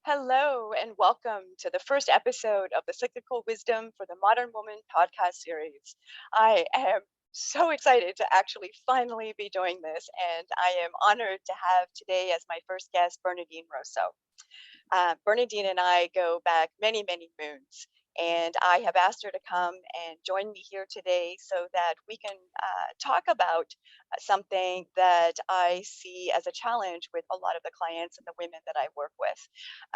Hello, and welcome to the first episode of the Cyclical Wisdom for the Modern Woman podcast series. I am so excited to actually finally be doing this, and I am honored to have today as my first guest Bernadine Rosso. Bernadine and I go back many, many moons. And I have asked her to come and join me here today so that we can talk about something that I see as a challenge with a lot of the clients and the women that I work with.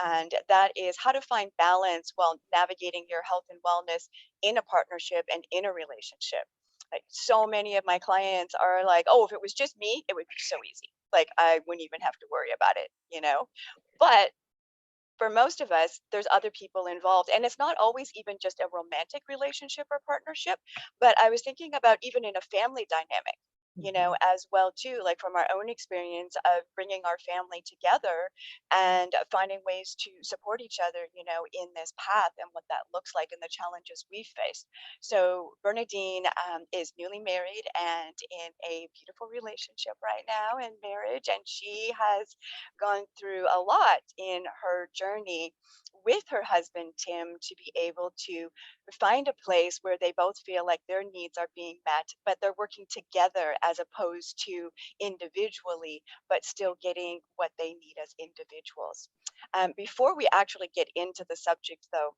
And that is how to find balance while navigating your health and wellness in a partnership and in a relationship. Like so many of my clients are like, oh, if it was just me, it would be so easy. Like I wouldn't even have to worry about it. But for most of us, there's other people involved. And it's not always even just a romantic relationship or partnership, but I was thinking about even in a family dynamic, Mhm. as well too, like from our own experience of bringing our family together and finding ways to support each other, in this path and what that looks like and the challenges we faced. So Bernadine is newly married and in a beautiful relationship right now in marriage, and she has gone through a lot in her journey with her husband Tim to be able to find a place where they both feel like their needs are being met, but they're working together as opposed to individually, but still getting what they need as individuals. Before we actually get into the subject, though,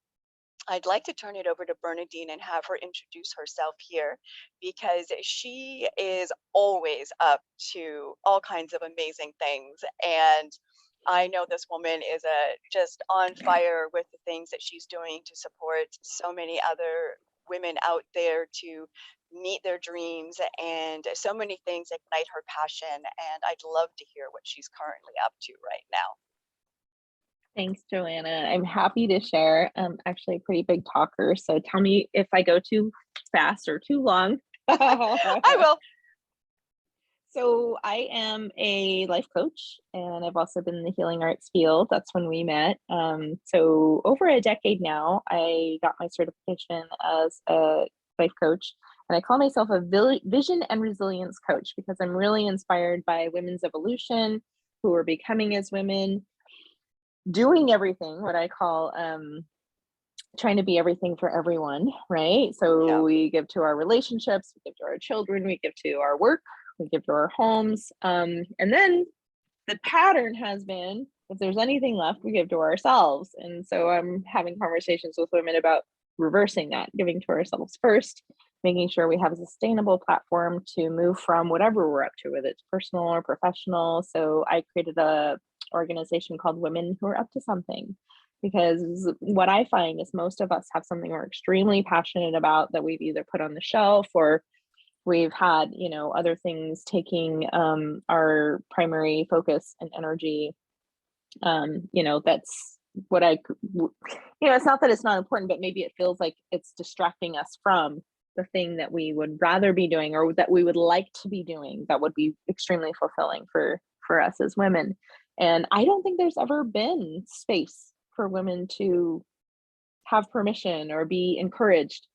I'd like to turn it over to Bernadine and have her introduce herself here because she is always up to all kinds of amazing things. And I know this woman is just on fire with the things that she's doing to support so many other women out there to meet their dreams, and so many things ignite her passion. And I'd love to hear what she's currently up to right now. Thanks, Joanna. I'm happy to share. I'm actually a pretty big talker, so tell me if I go too fast or too long. I will. So I am a life coach, and I've also been in the healing arts field. That's when we met. So over a decade now, I got my certification as a life coach, and I call myself a vision and resilience coach because I'm really inspired by women's evolution, who are becoming as women, doing everything, what I call trying to be everything for everyone, right? Yeah. So we give to our relationships, we give to our children, we give to our work, we give to our homes. And then the pattern has been, if there's anything left, we give to ourselves. And so I'm having conversations with women about reversing that, giving to ourselves first, making sure we have a sustainable platform to move from whatever we're up to, whether it's personal or professional. So I created a organization called Women Who Are Up to Something, because what I find is most of us have something we're extremely passionate about that we've either put on the shelf or we've had, other things taking our primary focus and energy. That's what it's not that it's not important, but maybe it feels like it's distracting us from the thing that we would rather be doing or that we would like to be doing that would be extremely fulfilling for us as women. And I don't think there's ever been space for women to have permission or be encouraged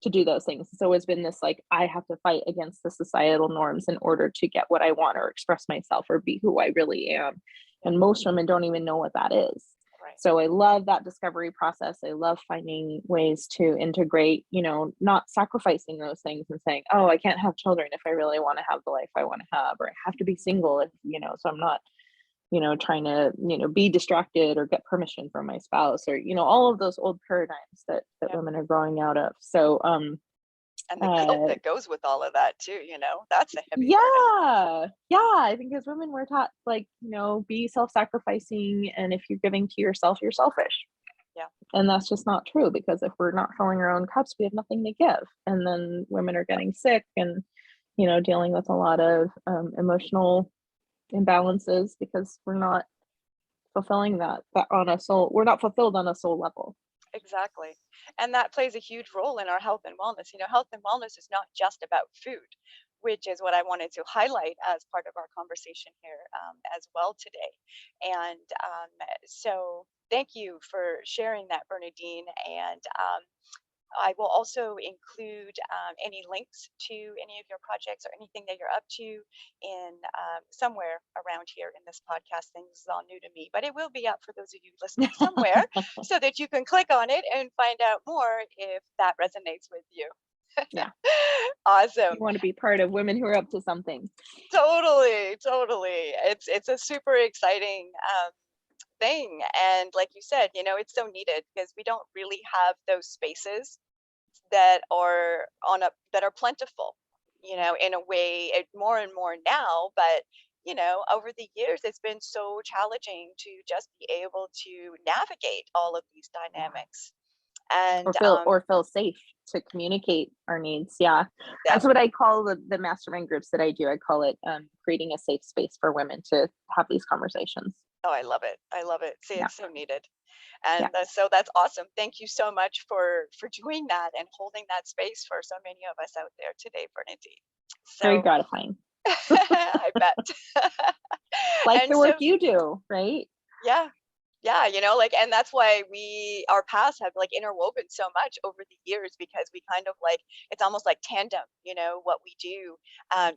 to do those things. It's always been this like, I have to fight against the societal norms in order to get what I want or express myself or be who I really am. Yeah. And most women don't even know what that is. Right. So I love that discovery process. I love finding ways to integrate, not sacrificing those things and saying, oh, I can't have children if I really want to have the life I want to have, or I have to be single if, so I'm not trying to, be distracted or get permission from my spouse or, all of those old paradigms that Yeah. women are growing out of. So, And the guilt uh, that goes with all of that too, that's a heavy burden. yeah, I think as women, we're taught like, be self-sacrificing. And if you're giving to yourself, you're selfish. Yeah. And that's just not true because if we're not filling our own cups, we have nothing to give. And then women are getting sick and, dealing with a lot of emotional imbalances because we're not fulfilling that on a soul, we're not fulfilled on a soul level. Exactly. And that plays a huge role in our health and wellness. Health and wellness is not just about food, which is what I wanted to highlight as part of our conversation here as well today. And so thank you for sharing that, Bernadine. And I will also include any links to any of your projects or anything that you're up to in somewhere around here in this podcast. Things is all new to me, but it will be up for those of you listening somewhere so that you can click on it and find out more if that resonates with you. Yeah. Awesome. You want to be part of women who are up to something. Totally. It's a super exciting thing. And like you said, it's so needed because we don't really have those spaces that are that are plentiful, in a way, more and more now. But over the years, it's been so challenging to just be able to navigate all of these dynamics. And Or feel safe to communicate our needs. Yeah. yeah. That's what I call the mastermind groups that I do. I call it creating a safe space for women to have these conversations. Oh, I love it. See, Yeah. it's so needed. And Yeah. so that's awesome. Thank you so much for doing that and holding that space for so many of us out there today, Bernadine. Very So gratifying. I bet. Like And the so, work you do, right? yeah, and that's why our paths have like interwoven so much over the years, because we kind of like, it's almost like tandem, what we do.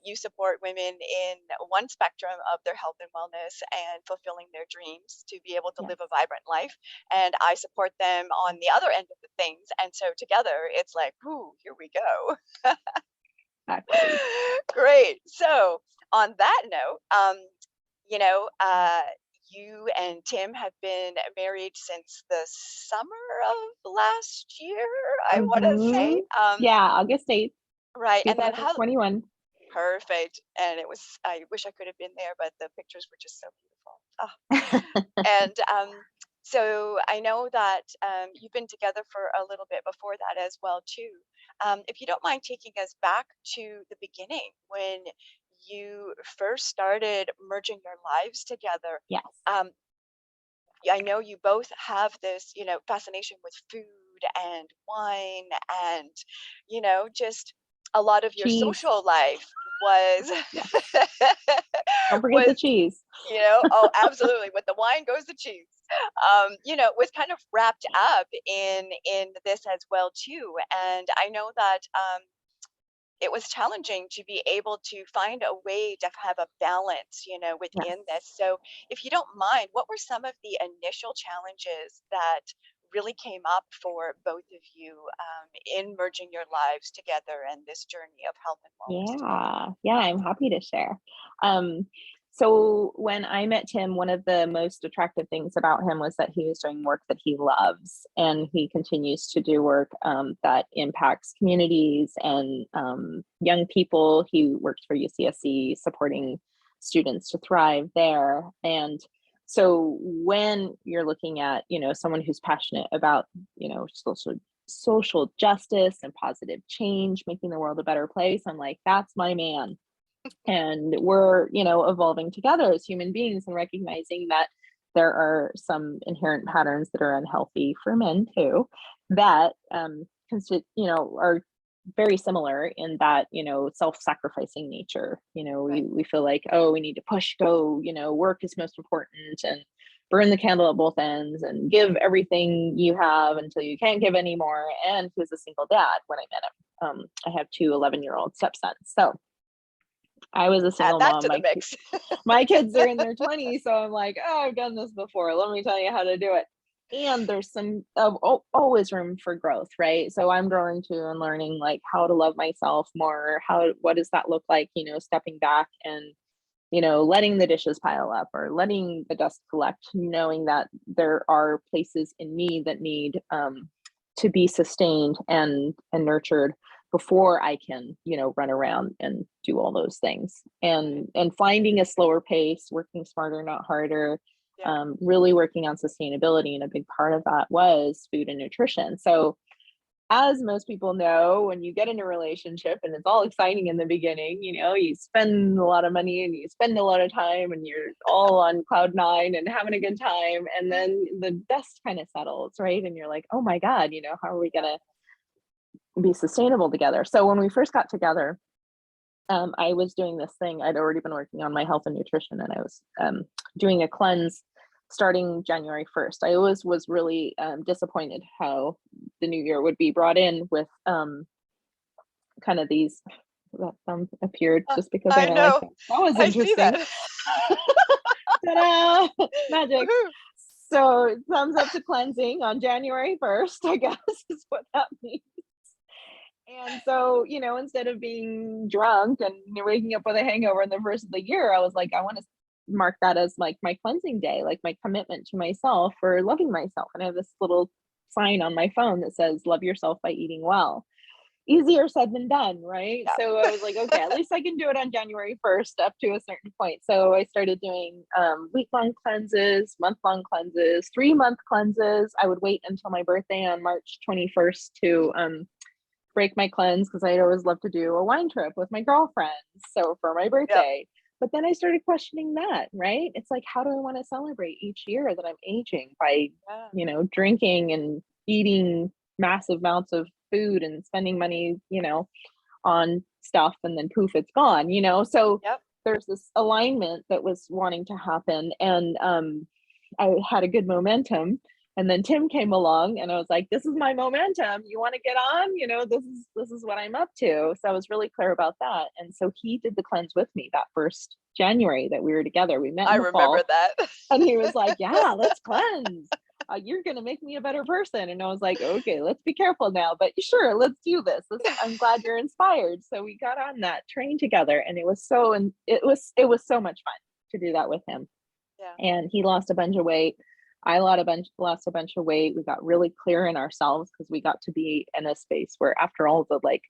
You support women in one spectrum of their health and wellness and fulfilling their dreams to be able to Yes. live a vibrant life. And I support them on the other end of the things. And so together it's like, whoo, here we go. Exactly. Great. So on that note, you know, uh, you and Tim have been married since the summer of last year, I want to say. Yeah, August 8th, Right. And then 2021. perfect. And I wish I could have been there, but the pictures were just so beautiful. And so I know that you've been together for a little bit before that as well too. If you don't mind taking us back to the beginning when you first started merging your lives together. Yes. I know you both have this, fascination with food and wine, and just a lot of your Cheese. social life was Yeah. Don't forget the was cheese. oh, absolutely. With the wine goes the cheese. Was kind of wrapped up in this as well too. And I know that it was challenging to be able to find a way to have a balance, Yes. within this. So if you don't mind, what were some of the initial challenges that really came up for both of you in merging your lives together and this journey of health and wellness together? Yeah, I'm happy to share. So when I met Tim, one of the most attractive things about him was that he was doing work that he loves, and he continues to do work that impacts communities and young people. He works for UCSC, supporting students to thrive there. And so when you're looking at, someone who's passionate about, social justice and positive change, making the world a better place, I'm like, that's my man. And we're, evolving together as human beings and recognizing that there are some inherent patterns that are unhealthy for men too, that are very similar in that, self-sacrificing nature. Right. We feel like, oh, we need to push, go, work is most important, and burn the candle at both ends and give everything you have until you can't give anymore. And he was a single dad when I met him. I have two 11-year-old stepsons. So I was a Add single that mom. to the mix. My kids are in their 20s. So I'm like, oh, I've done this before. Let me tell you how to do it. And there's always room for growth, right? So I'm growing too and learning like how to love myself more. What does that look like? Stepping back and, letting the dishes pile up or letting the dust collect, knowing that there are places in me that need to be sustained and nurtured before I can, run around and do all those things, and finding a slower pace, working smarter, not harder, Yeah. really working on sustainability. And a big part of that was food and nutrition. So as most people know, when you get in a relationship and it's all exciting in the beginning, you spend a lot of money and you spend a lot of time and you're all on cloud nine and having a good time. And then the dust kind of settles, right? And you're like, oh my God, how are we going to be sustainable together? So when we first got together, I was doing this thing. I'd already been working on my health and nutrition, and I was doing a cleanse starting January 1st. I always was really disappointed how the new year would be brought in with kind of these, that thumb appeared just because I I like know. that. That was I see interesting. that. Ta-da! Magic. Woohoo. So thumbs up to cleansing on January 1st, I guess is what that means. And so, instead of being drunk and waking up with a hangover in the first of the year, I was like, I want to mark that as like my cleansing day, like my commitment to myself for loving myself. And I have this little sign on my phone that says, love yourself by eating well. Easier said than done, right? Yeah. So I was like, okay, at least I can do it on January 1st up to a certain point. So I started doing week-long cleanses, month-long cleanses, 3-month cleanses. I would wait until my birthday on March 21st to break my cleanse, because I'd always love to do a wine trip with my girlfriends. So for my birthday. Yep. But then I started questioning that, right? It's like, how do I want to celebrate each year that I'm aging by, drinking and eating massive amounts of food and spending money, on stuff, and then poof, it's gone, So Yep. There's this alignment that was wanting to happen. And I had a good momentum. And then Tim came along and I was like, this is my momentum. You want to get on? This is what I'm up to. So I was really clear about that. And so he did the cleanse with me that first January that we were together. We met in the fall. I remember that. And he was like, yeah, let's cleanse. You're going to make me a better person. And I was like, okay, let's be careful now, but sure, let's do this. I'm glad you're inspired. So we got on that train together, and it was so much fun to do that with him. Yeah. And he lost a bunch of weight. I lost a bunch of weight. We got really clear in ourselves because we got to be in a space where, after all the like,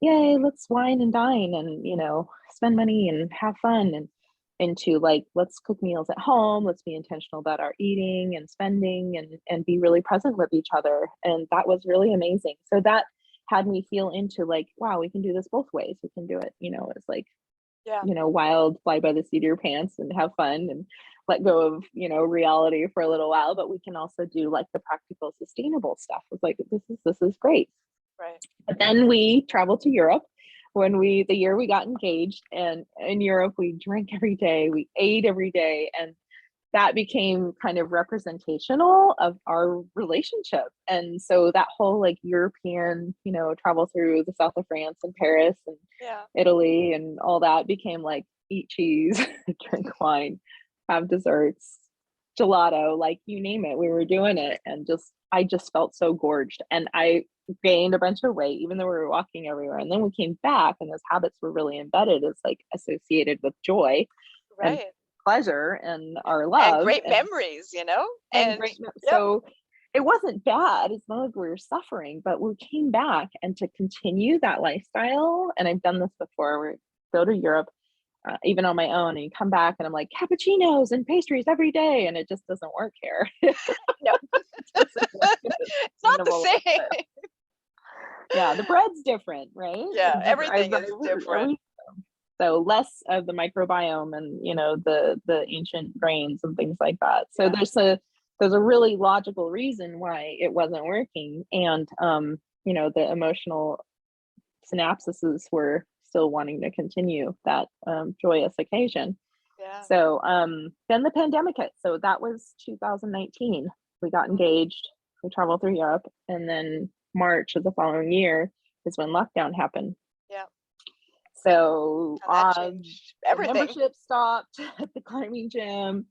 yay, let's wine and dine and, spend money and have fun, and into like, let's cook meals at home. Let's be intentional about our eating and spending, and be really present with each other. And that was really amazing. So that had me feel into like, wow, we can do this both ways. We can do it, it's like, wild, fly by the seat of your pants and have fun and let go of, reality for a little while. But we can also do like the practical, sustainable stuff. It's like, this is great. Right. But then we traveled to Europe the year we got engaged, and in Europe, we drank every day, we ate every day. And that became kind of representational of our relationship. And so that whole like European, travel through the south of France and Paris and Italy and all that became like, eat cheese, drink wine, have desserts, gelato, like you name it, we were doing it. And I just felt so gorged, and I gained a bunch of weight, even though we were walking everywhere. And then we came back, and those habits were really embedded as like associated with joy, right, and pleasure, and our love, and great memories, and great. So it wasn't bad. It's not like we were suffering, but we came back, and to continue that lifestyle. And I've done this before. We go to Europe, even on my own, and you come back, and I'm like, cappuccinos and pastries every day, and it just doesn't work here. No, it's not the same. Yeah, the bread's different, right? Yeah, everything is different. So less of the microbiome and the ancient grains and things like that. So there's a really logical reason why it wasn't working, and the emotional synapses were still wanting to continue that joyous occasion. Yeah. So then the pandemic hit. So that was 2019. We got engaged. We traveled through Europe, and then March of the following year is when lockdown happened. Yeah. So everything. Membership stopped at the climbing gym,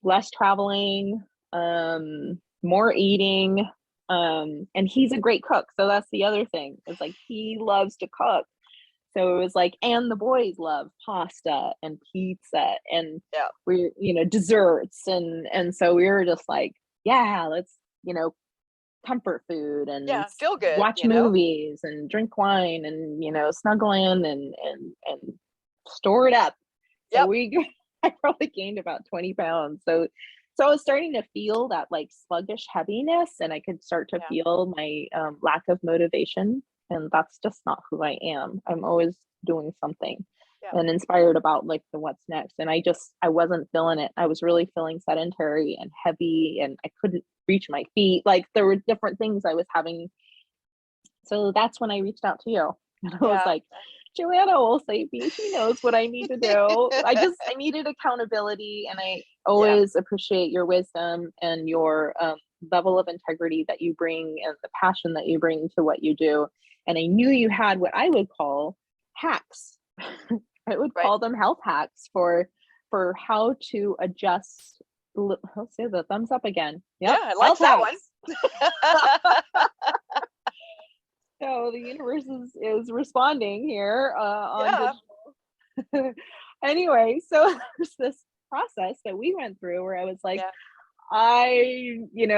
less traveling, more eating, and he's a great cook. So that's the other thing. It's like, he loves to cook. So it was like, and the boys love pasta and pizza and we, desserts. And so we were just like, yeah, let's, comfort food and feel good, watch movies and drink wine and, snuggle in and store it up. So I probably gained about 20 pounds. So I was starting to feel that like sluggish heaviness, and I could start to feel my lack of motivation. And that's just not who I am. I'm always doing something and inspired about like the what's next. And I wasn't feeling it. I was really feeling sedentary and heavy, and I couldn't reach my feet. Like there were different things I was having. So that's when I reached out to you. And I was like, Joanna will save me. She knows what I need to do. I needed accountability, and I Yeah, always appreciate your wisdom and your level of integrity that you bring and the passion that you bring to what you do. And I knew you had what I would call hacks. I would right. call them health hacks for how to adjust. Let's say the thumbs up again. Yeah, Yep, I like health that one. hacks. So the universe is responding here on Yeah, digital. Anyway, so there's this process that we went through where I was like, yeah, I,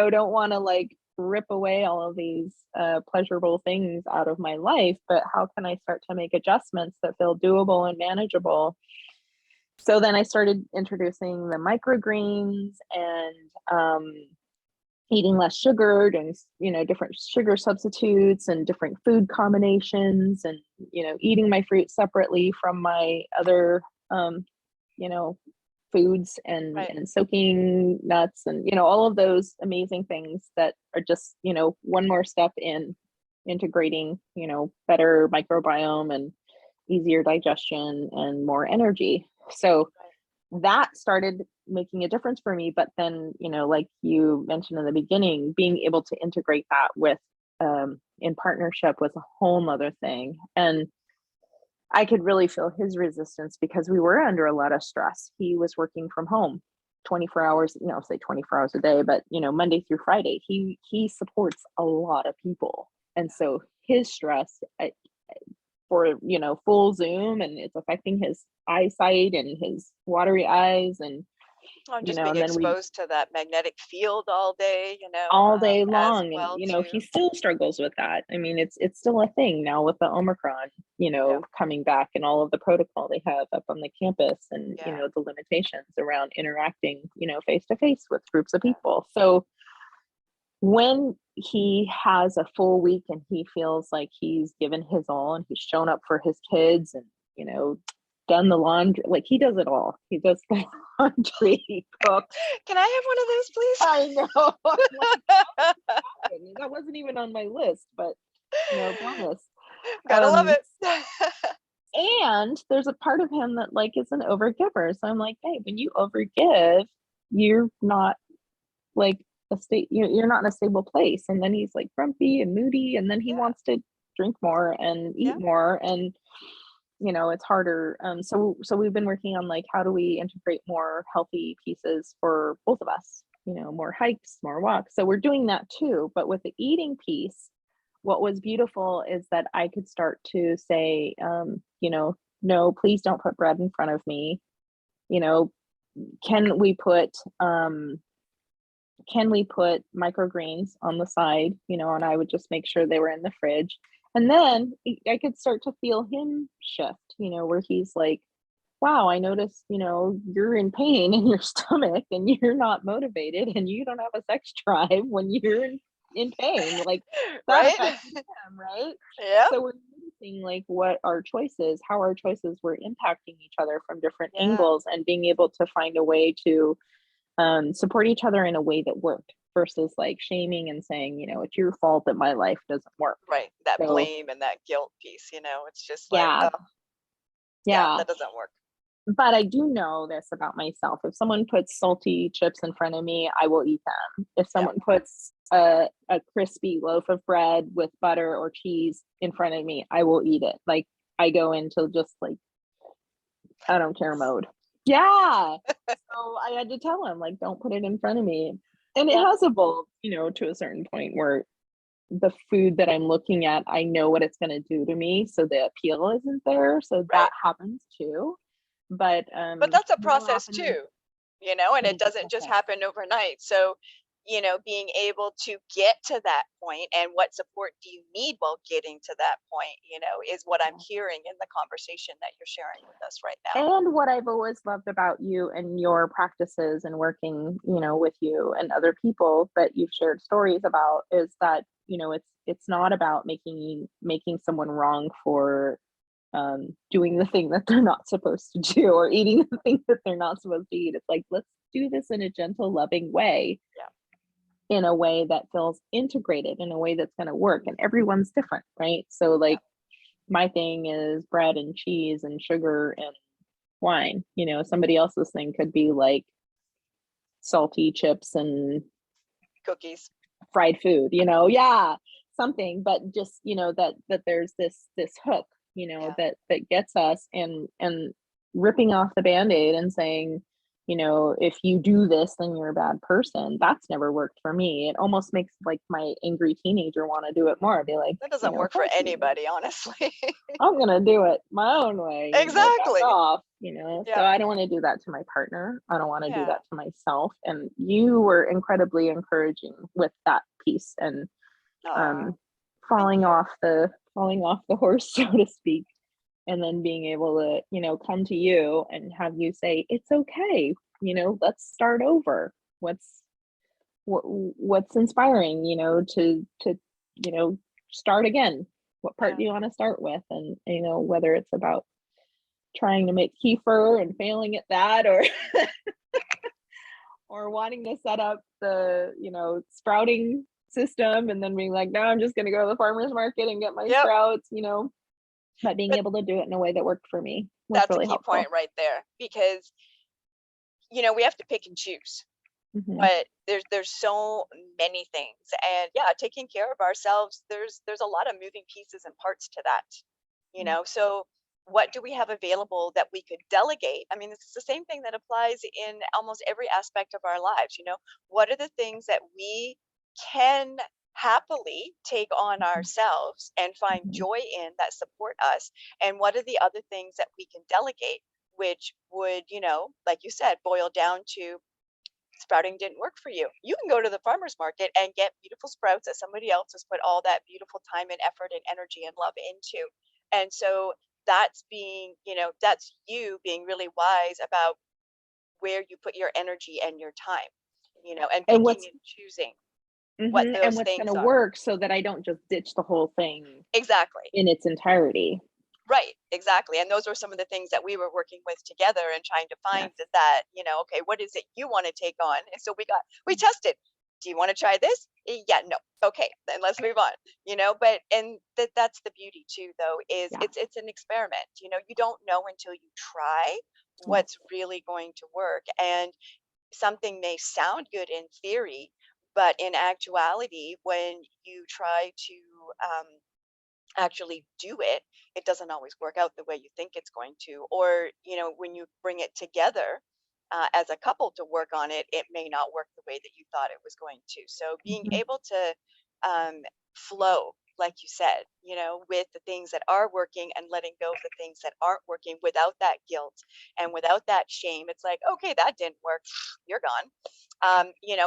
don't want to like rip away all of these pleasurable things out of my life, but how can I start to make adjustments that feel doable and manageable? So then I started introducing the microgreens and eating less sugared and different sugar substitutes and different food combinations, and eating my fruit separately from my other you know foods, and right. soaking nuts, and all of those amazing things that are just one more step in integrating better microbiome and easier digestion and more energy. So Right. that started making a difference for me. But then, like you mentioned in the beginning, being able to integrate that with in partnership was a whole nother thing. And I could really feel his resistance because we were under a lot of stress. He was working from home 24 hours, say 24 hours a day, but Monday through Friday, he supports a lot of people. And so his stress for full Zoom, and it's affecting his eyesight and his watery eyes, and I'm just being and then we exposed to that magnetic field all day, all day as long, and well he too. still struggles with that. I mean, it's still a thing now with the Omicron Yeah, coming back, and all of the protocol they have up on the campus, and yeah, the limitations around interacting face to face with groups of yeah. people. So when he has a full week and he feels like he's given his all and he's shown up for his kids, and done the laundry, like he does it all. He does the laundry, cooks. Can I I know. I'm like, have one of that wasn't even on my list, but bonus. those, please? Gotta love it. And there's a part of him that like is an overgiver. So I'm like, hey, when you overgive, you're not like you're not in a stable place. And then he's like grumpy and moody, and then he Yeah, wants to drink more and eat yeah, more, and it's harder. So we've been working on like, how do we integrate more healthy pieces for both of us, more hikes, more walks. So we're doing that too. But with the eating piece, what was beautiful is that I could start to say, no, please don't put bread in front of me. you know can we put microgreens on the side, and I would just make sure they were in the fridge. And then I could start to feel him shift, where he's like, wow, I noticed, you're in pain in your stomach and you're not motivated and you don't have a sex drive when you're in pain. Like that right. affects him, right? Yep. So we're noticing like how our choices were impacting each other from different Yeah, angles, and being able to find a way to support each other in a way that worked, versus like shaming and saying, it's your fault that my life doesn't work. right. That So blame and that guilt piece, it's just like, yeah, oh, yeah, yeah. that doesn't work. But I do know this about myself. If someone puts salty chips in front of me, I will eat them. If Yeah, someone puts a crispy loaf of bread with butter or cheese in front of me, I will eat it. Like I go into just like, I don't care mode. Yeah. So I had to tell him, like, don't put it in front of me. And it yeah, has evolved, to a certain point where the food that I'm looking at, I know what it's going to do to me. So the appeal isn't there. So that right. happens too. But But that's a more process often than too, and it it is a doesn't just process. happen overnight. So, being able to get to that point and what support do you need while getting to that point, is what I'm hearing in the conversation that you're sharing with us right now. And what I've always loved about you and your practices and working, with you and other people that you've shared stories about, is that, it's not about making someone wrong for doing the thing that they're not supposed to do, or eating the thing that they're not supposed to eat. It's like, let's do this in a gentle, loving way, Yeah. in a way that feels integrated, in a way that's going to work. And everyone's different, right? So Yeah. like, my thing is bread and cheese and sugar and wine. Somebody else's thing could be like salty chips and Cookies. fried food, yeah, something, but just, that there's this hook, Yeah. that gets us, and ripping off the band-aid and saying, if you do this, then you're a bad person. That's never worked for me. It almost makes like my angry teenager want to do it more. Be like, That doesn't work for fuck you. anybody, honestly. I'm gonna do it my own way, back Exactly. off, so Yeah. I don't want to do that to my partner. I don't want to do Yeah. that to myself. And you were incredibly encouraging with that piece, and Oh, um thank falling you. off the horse, so to speak, and then being able to, come to you and have you say, it's okay, let's start over. What's inspiring, to start again. What part Yeah. do you want to start with? And whether it's about trying to make kefir and failing at that, or or wanting to set up the, sprouting system, and then being like, no, I'm just going to go to the farmer's market and get my Yep. sprouts, but being But able to do it in a way that worked for me was that's a really key point helpful. right there, because we have to pick and choose. Hmm. But there's so many things, and yeah, taking care of ourselves, there's a lot of moving pieces and parts to that. So what do we have available that we could delegate? I mean, it's the same thing that applies in almost every aspect of our lives. What are the things that we can happily take on ourselves and find Hmm. joy in, that support us, and what are the other things that we can delegate, which would, like you said, boil down to sprouting didn't work for you. You can go to the farmer's market and get beautiful sprouts that somebody else has put all that beautiful time and effort and energy and love into. And so that's you being really wise about where you put your energy and your time, and and picking what's and choosing what hmm and those what's going things to are. work, so that I don't just ditch the whole thing Exactly. in its entirety. Right, exactly. And those were some of the things that we were working with together and trying to find Yes. that, okay, what is it you want to take on? And so we tested. Do you want to try this? Yeah, no. Okay, then let's move on. But and that's the beauty too, though, is Yeah. it's an experiment. You don't know until you try Yes. what's really going to work. And something may sound good in theory, but in actuality, when you try to um, actually do it, it doesn't always work out the way you think it's going to. Or, when you bring it together as a couple to work on it, it may not work the way that you thought it was going to. So being Hmm. able to flow, like you said, with the things that are working and letting go of the things that aren't working without that guilt and without that shame. It's like, okay, that didn't work. You're gone.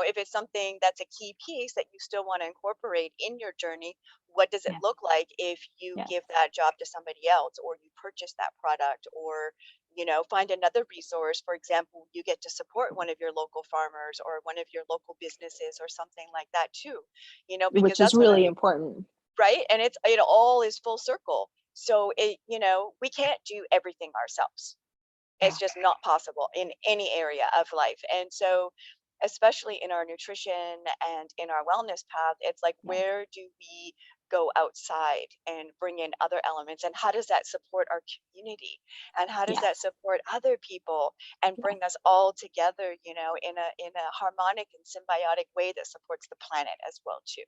If it's something that's a key piece that you still want to incorporate in your journey, what does it Yes. look like if you Yes. give that job to somebody else, or you purchase that product, or find another resource? For example, you get to support one of your local farmers or one of your local businesses or something like that too, because Which is that's going to, really important. right, and it all is full circle. So we can't do everything ourselves. Yeah. It's just not possible in any area of life. And so, especially in our nutrition and in our wellness path, it's like, Yes. where do we go outside and bring in other elements? And how does that support our community? And how does that Yes. support other people and Yes. bring us all together, in a harmonic and symbiotic way that supports the planet as well, too?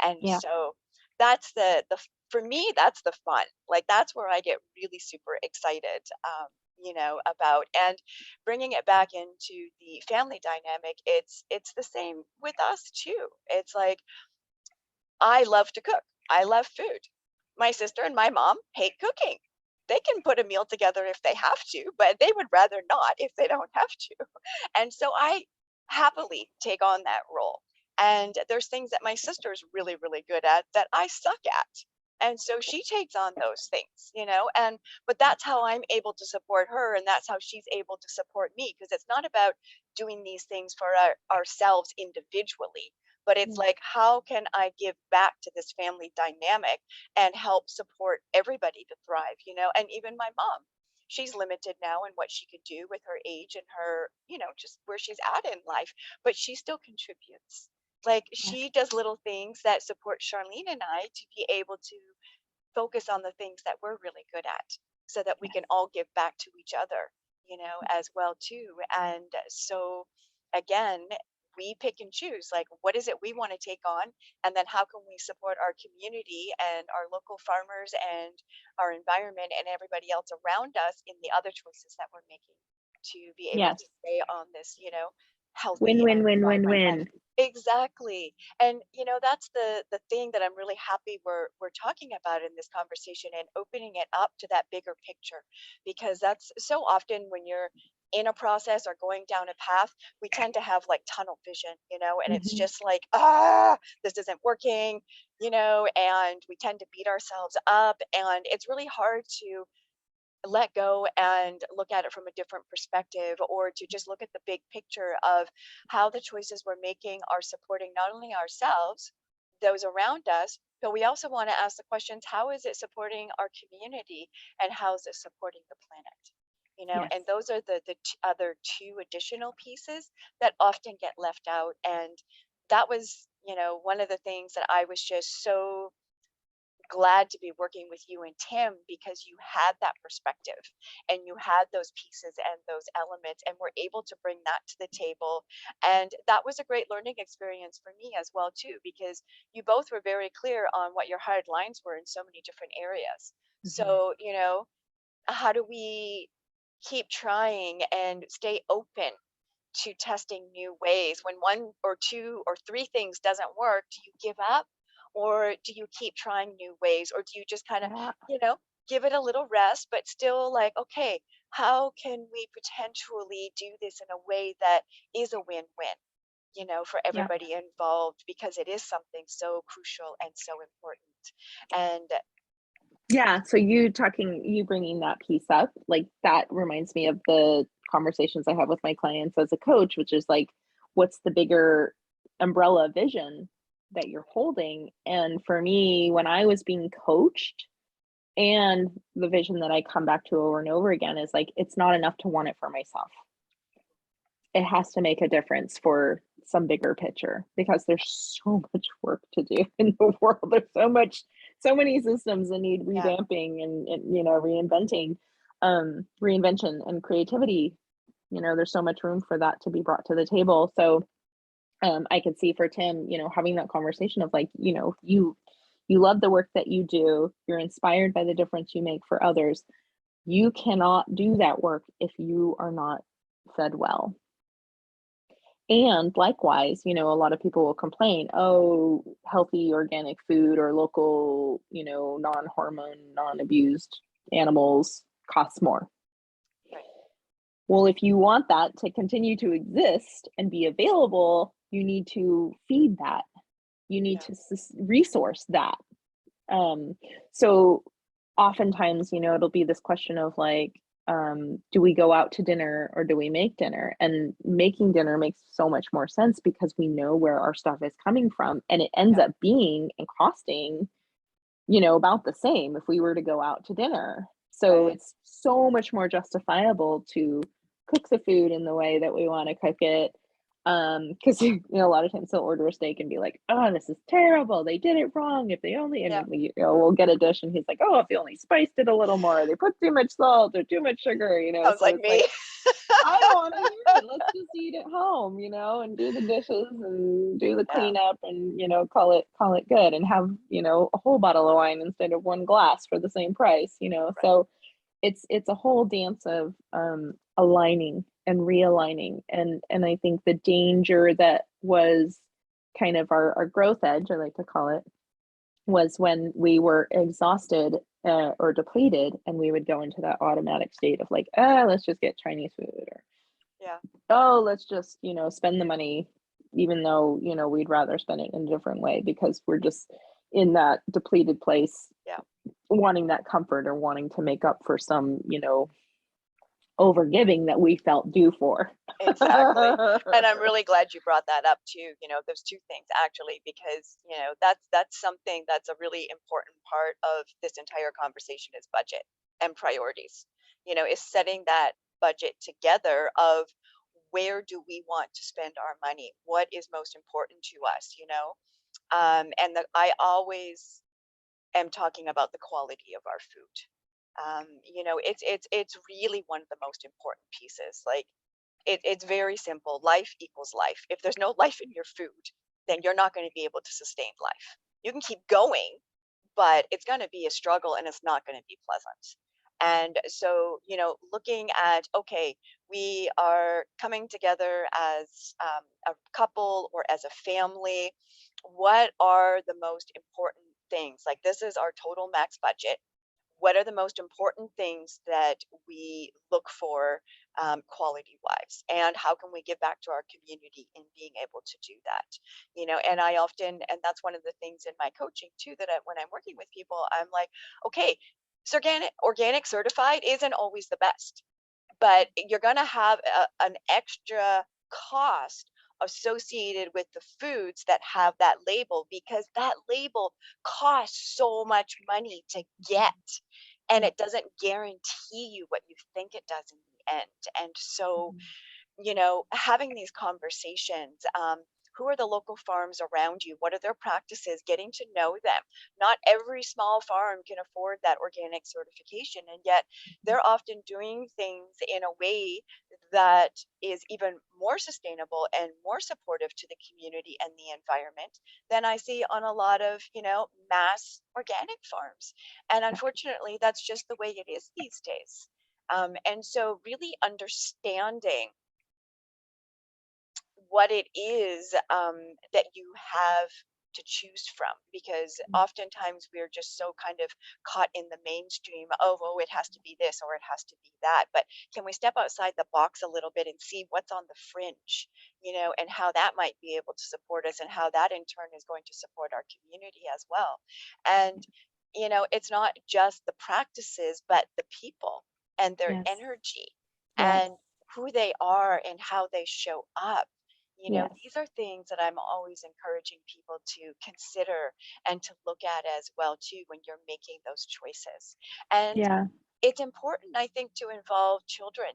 And Yeah. so that's the for me, that's the fun. Like, that's where I get really super excited, about. And bringing it back into the family dynamic, it's the same with us too. It's like, I love to cook. I love food. My sister and my mom hate cooking. They can put a meal together if they have to, but they would rather not if they don't have to. And so I happily take on that role. And there's things that my sister's really, really good at that I suck at. And so she takes on those things, and but that's how I'm able to support her, and that's how she's able to support me, because it's not about doing these things for ourselves individually, but it's Yeah. like, how can I give back to this family dynamic and help support everybody to thrive, and even my mom. She's limited now in what she could do with her age and her, just where she's at in life, but she still contributes. Like, Yes. she does little things that support Charlene and I to be able to focus on the things that we're really good at so that we can all give back to each other, as well too. And so again, we pick and choose, like, what is it we want to take on, and then how can we support our community and our local farmers and our environment and everybody else around us in the other choices that we're making to be able to Yes. stay on this, Win, healthy win, and win, win, vibrant life. win. Exactly. And that's the thing that I'm really happy we're talking about in this conversation, and opening it up to that bigger picture, because that's so often when you're in a process or going down a path, we tend to have like tunnel vision, and it's Mhm. just like, this isn't working, and we tend to beat ourselves up, and it's really hard to let go and look at it from a different perspective, or to just look at the big picture of how the choices we're making are supporting not only ourselves, those around us, but we also want to ask the questions, how is it supporting our community, and how is it supporting the planet? Yes. And those are the other two additional pieces that often get left out. And that was, one of the things that I was just so glad to be working with you and Tim, because you had that perspective and you had those pieces and those elements, and were able to bring that to the table. And that was a great learning experience for me as well too, because you both were very clear on what your hard lines were in so many different areas. Mhm. So, how do we keep trying and stay open to testing new ways? When one or two or three things doesn't work, do you give up, or do you keep trying new ways, or do you just kind of, Yeah. you know, give it a little rest, but still like, okay, how can we potentially do this in a way that is a win-win, for Yeah. everybody involved, because it is something so crucial and so important. And Yeah, so you bringing that piece up, like, that reminds me of the conversations I have with my clients as a coach, which is like, what's the bigger umbrella vision that you're holding? And for me, when I was being coached, and the vision that I come back to over and over again is like, it's not enough to want it for myself. It has to make a difference for some bigger picture, because there's so much work to do in the world. There's so many systems that need yeah, revamping and reinventing, reinvention and creativity. There's so much room for that to be brought to the table. So I could see for Tim, having that conversation of like, you love the work that you do, you're inspired by the difference you make for others. You cannot do that work if you are not fed well. And likewise, a lot of people will complain, oh, healthy organic food or local, non-hormone, non-abused animals costs more. right, Well, if you want that to continue to exist and be available, you need to feed that. You need yeah, to resource that. Um, so oftentimes, it'll be this question of like, do we go out to dinner or do we make dinner? And making dinner makes so much more sense because we know where our stuff is coming from. And it ends yeah, up being and costing, about the same if we were to go out to dinner. So right, it's so much more justifiable to cook the food in the way that we want to cook it. Because a lot of times they'll order a steak and be like, "Oh, this is terrible. They did it wrong. If they only," and yeah. we'll get a dish, and he's like, "Oh, if they only spiced it a little more, they put too much salt or too much sugar." Sounds So like it's me. like, I don't want to hear it. Let's just eat at home, and do the dishes and do the Yeah, cleanup and call it good and have a whole bottle of wine instead of one glass for the same price. right, So it's a whole dance of aligning and realigning, and I think the danger that was kind of our growth edge, I like to call it, was when we were exhausted or depleted, and we would go into that automatic state of like, let's just get Chinese food, or yeah, oh, let's just spend the money, even though we'd rather spend it in a different way because we're just in that depleted place, yeah. wanting that comfort or wanting to make up for some overgiving that we felt due for. Exactly. And I'm really glad you brought that up too, those two things actually, because, that's something that's a really important part of this entire conversation, is budget and priorities. Is setting that budget together of, where do we want to spend our money? What is most important to us, And I always am talking about the quality of our food. It's really one of the most important pieces. Like it's very simple. Life equals life. If there's no life in your food, then you're not going to be able to sustain life. You can keep going, but it's going to be a struggle and it's not going to be pleasant. And so, looking at, okay, we are coming together as a couple or as a family. What are the most important things? Like, this is our total max budget. What are the most important things that we look for quality wise, and how can we give back to our community in being able to do that? And I often, and that's one of the things in my coaching too, that when I'm working with people, I'm like, okay, so organic certified isn't always the best, but you're going to have an extra cost associated with the foods that have that label, because that label costs so much money to get, and it doesn't guarantee you what you think it does in the end. And so, having these conversations, who are the local farms around you? What are their practices? Getting to know them. Not every small farm can afford that organic certification, and yet they're often doing things in a way that is even more sustainable and more supportive to the community and the environment than I see on a lot of, mass organic farms. And unfortunately, that's just the way it is these days. And so really understanding what it is that you have to choose from, because oftentimes we're just so kind of caught in the mainstream of, oh, it has to be this or it has to be that. But can we step outside the box a little bit and see what's on the fringe, and how that might be able to support us, and how that in turn is going to support our community as well. And it's not just the practices, but the people and their Yes. energy Yes. and who they are and how they show up. Yes. These are things that I'm always encouraging people to consider and to look at as well too when you're making those choices. And Yeah. it's important, I think, to involve children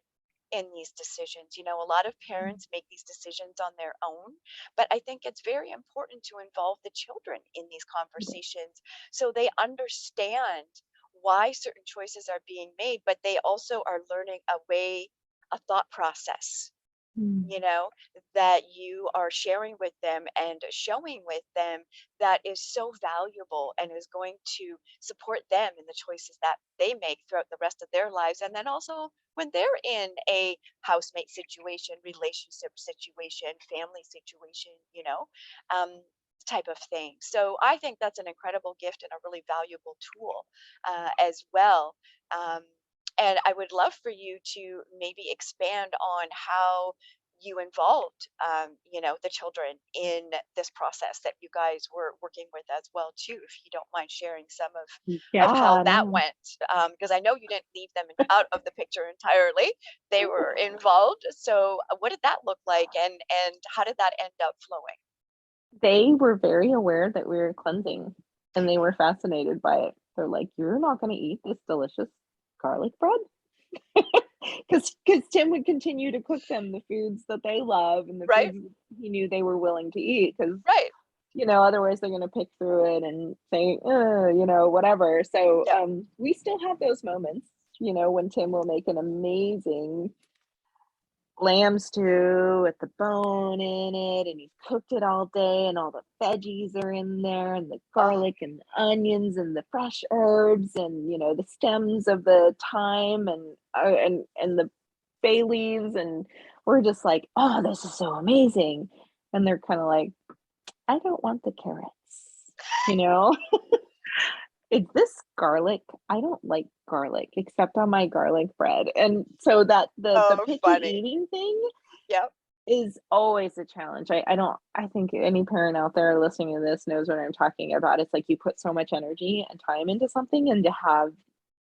in these decisions. A lot of parents make these decisions on their own, but I think it's very important to involve the children in these conversations so they understand why certain choices are being made, but they also are learning a thought process, Mm. that you are sharing with them and showing with them, that is so valuable and is going to support them in the choices that they make throughout the rest of their lives. And then also when they're in a housemate situation, relationship situation, family situation, um, type of thing. So I think that's an incredible gift and a really valuable tool as well. Um, and I would love for you to maybe expand on how you involved, the children in this process that you guys were working with as well too, if you don't mind sharing some of how Yeah, that no. went, because I know you didn't leave them out of the picture entirely. They were involved. So what did that look like, and how did that end up flowing? They were very aware that we were cleansing, and they were fascinated by it. They're like, "You're not gonna eat this delicious garlic bread?" Because Tim would continue to cook them the foods that they love and the Right, foods he knew they were willing to eat. Because right. otherwise they're gonna pick through it and say, whatever." So, Yeah. we still have those moments, when Tim will make an amazing lamb stew with the bone in it, and he's cooked it all day, and all the veggies are in there, and the Oh, garlic and the onions and the fresh herbs, and the stems of the thyme, and the bay leaves, and we're just like, "Oh, this is so amazing." And they're kind of like, "I don't want the carrots." you know Is this garlic? I don't like garlic except on my garlic bread. And so that the oh, picky funny. eating thing Yep. is always a challenge. I think any parent out there listening to this knows what I'm talking about. It's like you put so much energy and time into something, and to have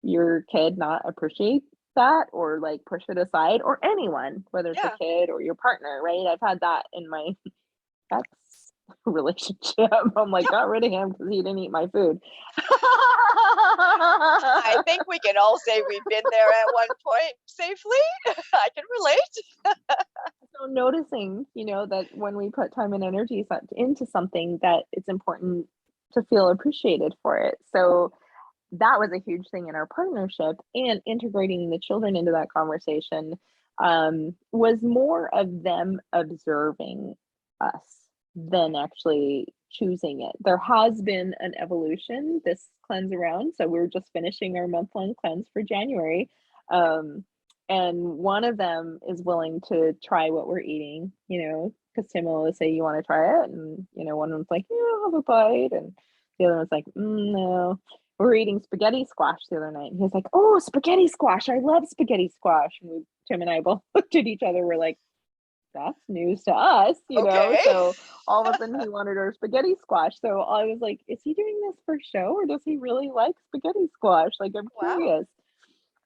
your kid not appreciate that, or like push it aside, or anyone, whether it's a Yeah. kid or your partner, right? I've had that in my ex relationship. I'm like, Yep. got rid of him because he didn't eat my food. I think we can all say we've been there at one point safely. I can relate. So noticing, that when we put time and energy into something, that it's important to feel appreciated for it. So that was a huge thing in our partnership, and integrating the children into that conversation was more of them observing us than actually choosing it. There has been an evolution this cleanse around. So we're just finishing our month-long cleanse for January. And one of them is willing to try what we're eating, because Tim will say, "You want to try it?" And, one of them's like, "Yeah, I'll have a bite." And the other one's like, "No." We were eating spaghetti squash the other night, and he was like, "Oh, spaghetti squash. I love spaghetti squash." And Tim and I both looked at each other. We're like, "That's news to us," Okay. So all of a sudden he wanted our spaghetti squash. So I was like, is he doing this for show, or does he really like spaghetti squash? Like, I'm Wow. curious.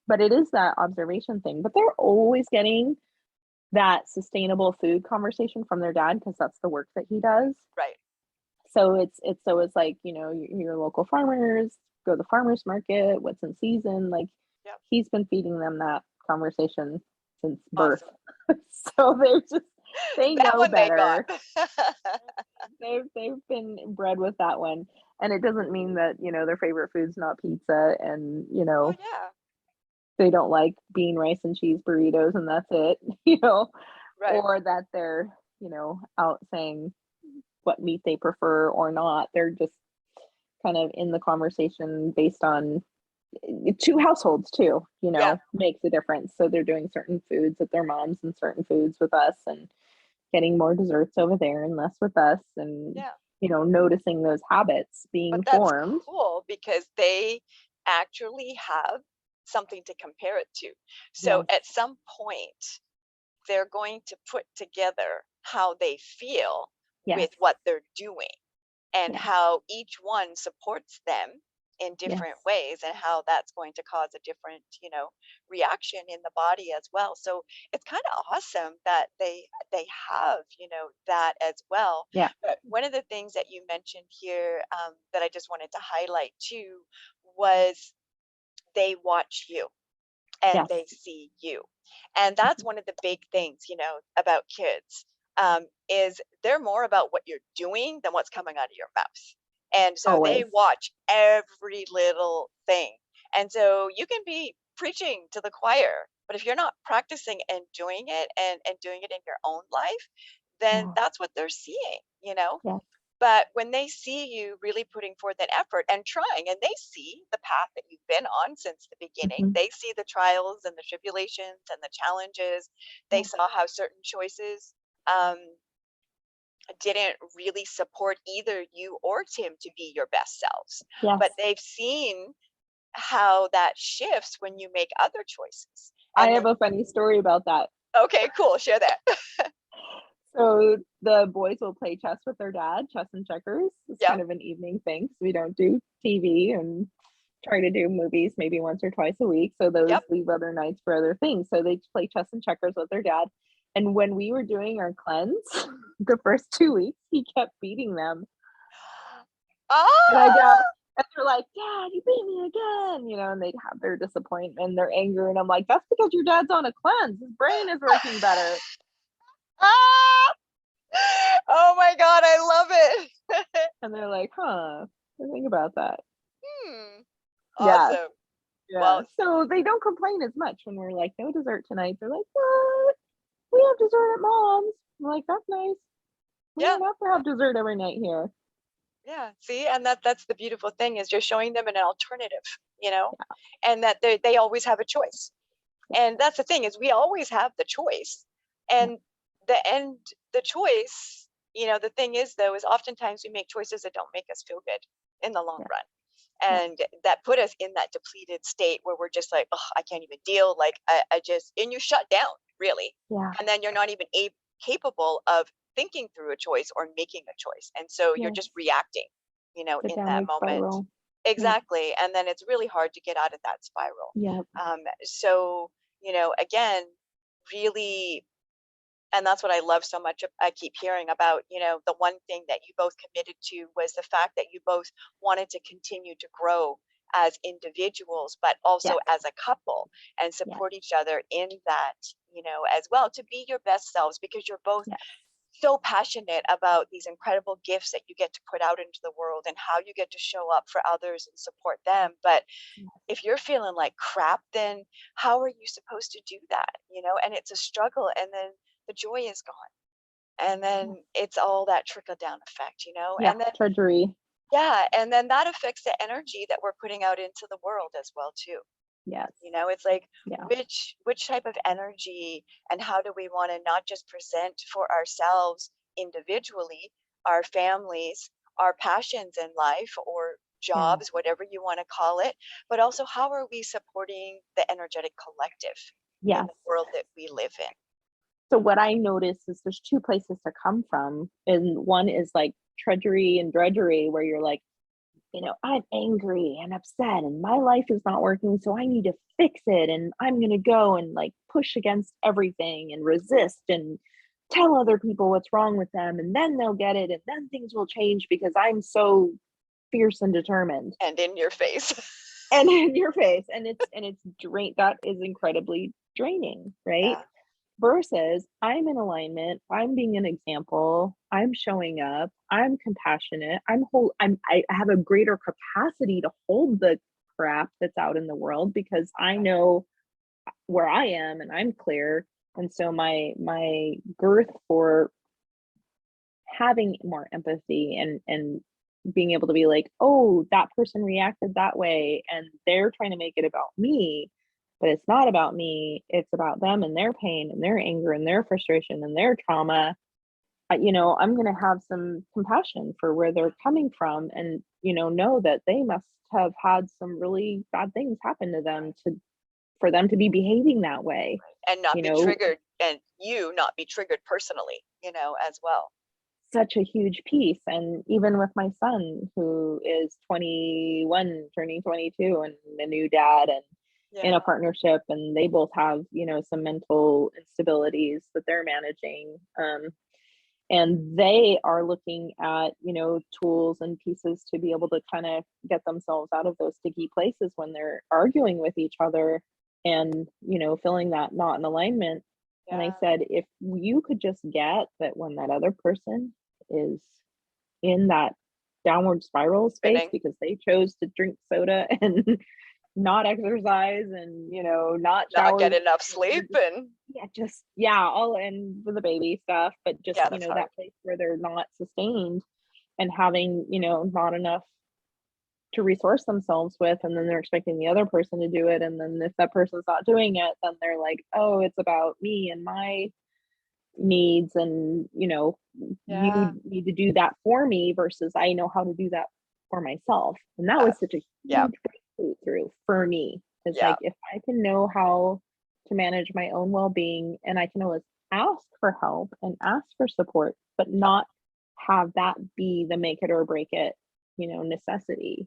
But it is that observation thing. But they're always getting that sustainable food conversation from their dad, because that's the work that he does. Right. So it's like, your local farmers, go to the farmers market, what's in season. Like, Yep. he's been feeding them that conversation since birth. Awesome. So they That know one they got. better. They've been bred with that one. And it doesn't mean that, their favorite food's not pizza, and, Oh yeah. they don't like bean, rice, and cheese burritos and that's it, Right. or that they're, out saying what meat they prefer or not. They're just kind of in the conversation based on two households too, Yeah. makes a difference. So they're doing certain foods with their moms and certain foods with us, and getting more desserts over there and less with us, and, Yeah. noticing those habits But being that's formed. cool because they actually have something to compare it to. So Yes. at some point, they're going to put together how they feel Yes. with what they're doing, and Yes. how each one supports them in Yes. different ways, and how that's going to cause a different reaction in the body as well. So it's kind of awesome that they have that as well. Yeah. But one of the things that you mentioned here, that I just wanted to highlight too, was they watch you and Yes. they see you. And that's one of the big things, about kids, is they're more about what you're doing than what's coming out of your mouth. And so they Always. watch every little thing. And so you can be preaching to the choir, but if you're not practicing and doing it, and doing it in your own life, then Yeah. that's what they're seeing. Yes. But when they see you really putting forth an effort and trying, and they see the path that you've been on since the beginning, Mm-hmm. they see the trials and the tribulations and the challenges. They Yes. saw how certain choices um, didn't really support either you or Tim to be your best selves. Yes. But they've seen how that shifts when you make other choices. I And have then, a funny story about that. okay, cool, share that. So the boys will play chess with their dad, chess and checkers. It's Yep, kind of an evening thing. So we don't do TV, and try to do movies maybe once or twice a week. So those yep. leave other nights for other things. So they play chess and checkers with their dad. And when we were doing our cleanse, the first 2 weeks, he kept beating them. And I go, Ah! and they're like, "Dad, you beat me again," and they'd have their disappointment and their anger. And I'm like, "That's because your dad's on a cleanse. His brain is working better." Ah! Oh my God, I love it. And they're like, "Huh, I think about that." Hmm. Yeah, Awesome. yeah. Well, So they don't complain as much when we're like, "No dessert tonight." They're like, "What? We have dessert at mom's." I'm like, "That's nice. We yeah, don't have to have dessert every night here." yeah. See, and that's the beautiful thing, is you're showing them an alternative, you know, and that they always have a choice. And that's the thing, is we always have the choice. Yeah, And and the choice, the thing is though, is oftentimes we make choices that don't make us feel good in the long yeah, run. yeah, And that put us in that depleted state where we're just like, oh, I can't even deal. Like I just, and you shut down really. yeah, And then you're not even capable of thinking through a choice or making a choice. And so you're yes. just reacting, The in that downward moment. spiral. Yeah, Exactly. And then it's really hard to get out of that spiral. yeah, So, again, really, and that's what I love so much. I keep hearing about, the one thing that you both committed to was the fact that you both wanted to continue to grow as individuals, but also yes, as a couple, and yes, support each other in that, as well, to be your best selves, because you're both yes. so passionate about these incredible gifts that you get to put out into the world and how you get to show up for others and support them. But if you're feeling like crap, then how are you supposed to do that? And it's a struggle, and then the joy is gone. And then it's all that trickle down effect, Yeah, and then, treasury. yeah, and then that affects the energy that we're putting out into the world as well too. Yes. It's like, Yeah. which type of energy, and how do we want to not just present for ourselves individually, our families, our passions in life or Yeah. jobs, whatever you want to call it, but also how are we supporting the energetic collective in Yes. the world that we live in? So what I notice is there's two places to come from. And one is like treachery and drudgery, where you're like, I'm angry and upset and my life is not working. So I need to fix it. And I'm going to go and like push against everything and resist and tell other people what's wrong with them. And then they'll get it. And then things will change because I'm so fierce and determined. And in your face. And in your face. And it's that is incredibly draining, right? Yeah. Versus I'm in alignment, I'm being an example, I'm showing up, I'm compassionate, I have a greater capacity to hold the crap that's out in the world because I know where I am and I'm clear. And so my girth for having more empathy and being able to be like, oh, that person reacted that way and they're trying to make it about me, but it's not about me. It's about them and their pain and their anger and their frustration and their trauma. I'm going to have some compassion for where they're coming from and, know that they must have had some really bad things happen to them for them to be behaving that way. And not be triggered, and you not be triggered personally, as well. Such a huge piece. And even with my son, who is 21 turning 22 and a new dad and in a partnership, and they both have some mental instabilities that they're managing, and they are looking at tools and pieces to be able to kind of get themselves out of those sticky places when they're arguing with each other and feeling that not in alignment. And I said, if you could just get that when that other person is in that downward spiral space because they chose to drink soda and not exercise and not get enough sleep and all and with the baby stuff, but just that place where they're not sustained and having not enough to resource themselves with, and then they're expecting the other person to do it, and then if that person's not doing it, then they're like, oh, it's about me and my needs, and you need to do that for me versus I know how to do that for myself. And that was such a huge breakthrough for me. It's like, if I can know how to manage my own well-being, and I can always ask for help and ask for support, but not have that be the make it or break it necessity,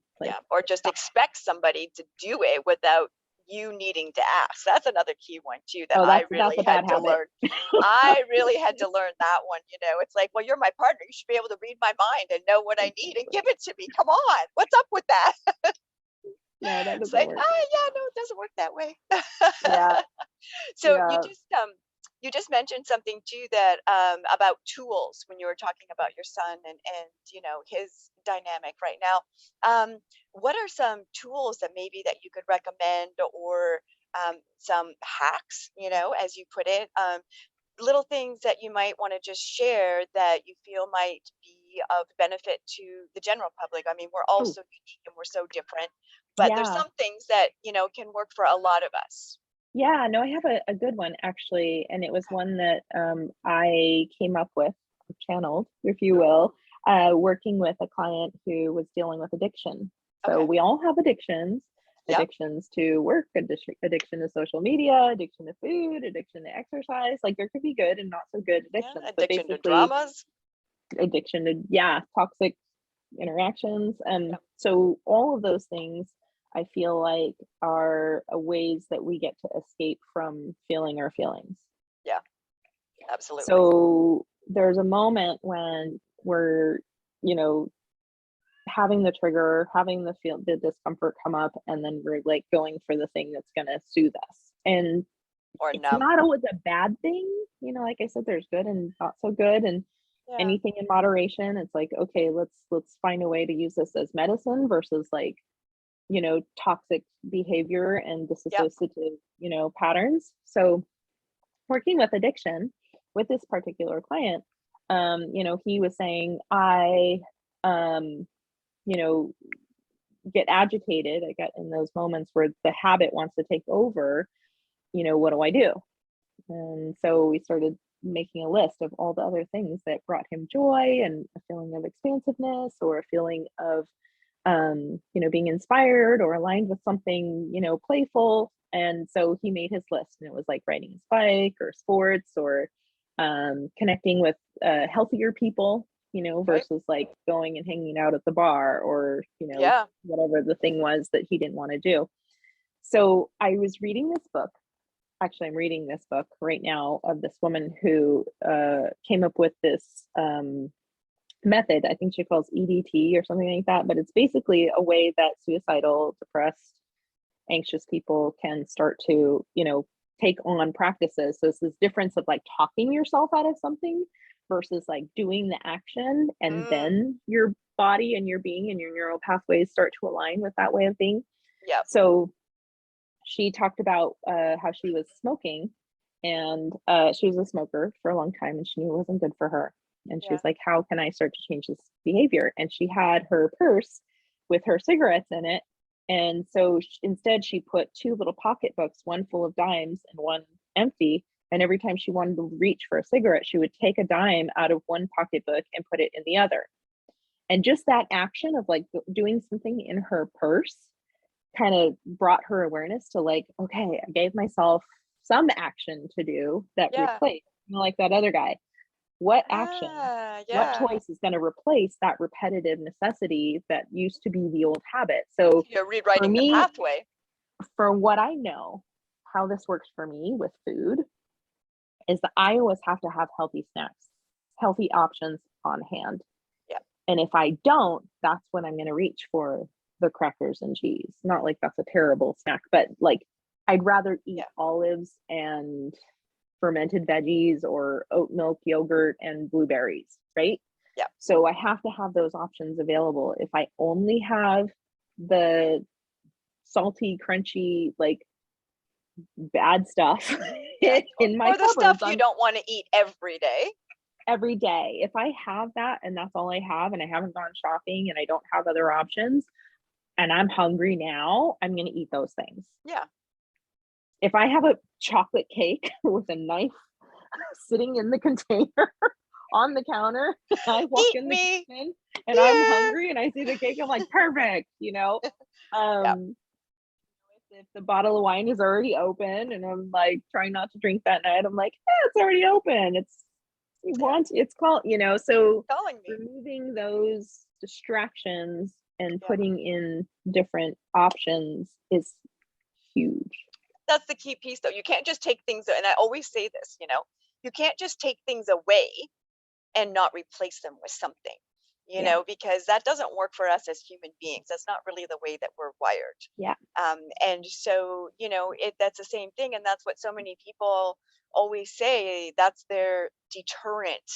or just expect somebody to do it without you needing to ask. That's another key one too that I really had to learn. I really had to learn that one. It's like, well, you're my partner, you should be able to read my mind and know what I need and give it to me. Come on, what's up with that? No, that doesn't like, work. No, it doesn't work that way. Yeah. So you just mentioned something too that about tools when you were talking about your son and his dynamic right now. What are some tools that maybe that you could recommend, or some hacks, as you put it, little things that you might want to just share that you feel might be of benefit to the general public? I mean, we're all so unique and we're so different, but there's some things that can work for a lot of us. Yeah, no, I have a good one actually, and it was one that I came up with, channeled, if you will, working with a client who was dealing with addiction. So we all have addictions. Addictions to work, addiction to social media, addiction to food, addiction to exercise. Like there could be good and not so good addictions. Addiction to dramas. Addiction to toxic interactions. And so all of those things I feel like are ways that we get to escape from feeling our feelings. Yeah, absolutely. So there's a moment when we're, having the trigger, having the discomfort come up, and then we're like going for the thing that's going to soothe us. And it's not always a bad thing. Like I said, there's good and not so good. And Yeah. anything in moderation. It's like, okay, let's find a way to use this as medicine versus like, toxic behavior and Yep. dissociative, patterns. So working with addiction with this particular client, he was saying, I, um, you know, get agitated. I get in those moments where the habit wants to take over. What do I do? And so we started making a list of all the other things that brought him joy and a feeling of expansiveness or a feeling of, being inspired or aligned with something, playful. And so he made his list, and it was like riding his bike or sports or connecting with healthier people, Right. versus like going and hanging out at the bar or, Yeah. whatever the thing was that he didn't want to do. So I was reading this book. Actually, I'm reading this book right now of this woman who came up with this method. I think she calls EDT or something like that, but it's basically a way that suicidal, depressed, anxious people can start to, take on practices. So it's this difference of like talking yourself out of something versus like doing the action, and Mm. then your body and your being and your neural pathways start to align with that way of being. Yep. So she talked about how she was smoking, and she was a smoker for a long time, and she knew it wasn't good for her. And she Yeah. was like, how can I start to change this behavior? And she had her purse with her cigarettes in it. And so instead, she put two little pocketbooks, one full of dimes and one empty. And every time she wanted to reach for a cigarette, she would take a dime out of one pocketbook and put it in the other. And just that action of like doing something in her purse kind of brought her awareness to like, okay, I gave myself some action to do that Yeah. replaced, like that other guy. What action, Ah, what yeah. choice is going to replace that repetitive necessity that used to be the old habit? So You're for rewriting the me, pathway. for what I know, how this works for me with food is that I always have to have healthy snacks, healthy options on hand. Yeah. And if I don't, that's when I'm going to reach for the crackers and cheese. Not like that's a terrible snack, but like I'd rather eat Yeah. olives and fermented veggies or oat milk yogurt and blueberries, right? Yeah. So I have to have those options available. If I only have the salty, crunchy, like bad stuff Yeah. in my Or the stuff cupboards you on don't want to eat every day. every day, if I have that and that's all I have and I haven't gone shopping and I don't have other options and I'm hungry now, I'm going to eat those things. Yeah. If I have a chocolate cake with a knife sitting in the container on the counter, I walk Eat in the me. kitchen and I'm Yeah. hungry and I see the cake, I'm like, perfect. Yeah. Um, if the bottle of wine is already open and I'm like trying not to drink that night, I'm like, it's already open. Yeah. It's called, so Calling me. removing those distractions and Yeah. putting in different options is huge. That's the key piece though. You can't just take things, and I always say this, you can't just take things away and not replace them with something, Yeah. because that doesn't work for us as human beings. That's not really the way that we're wired. Yeah. And so, that's the same thing. And that's what so many people always say. That's their deterrent,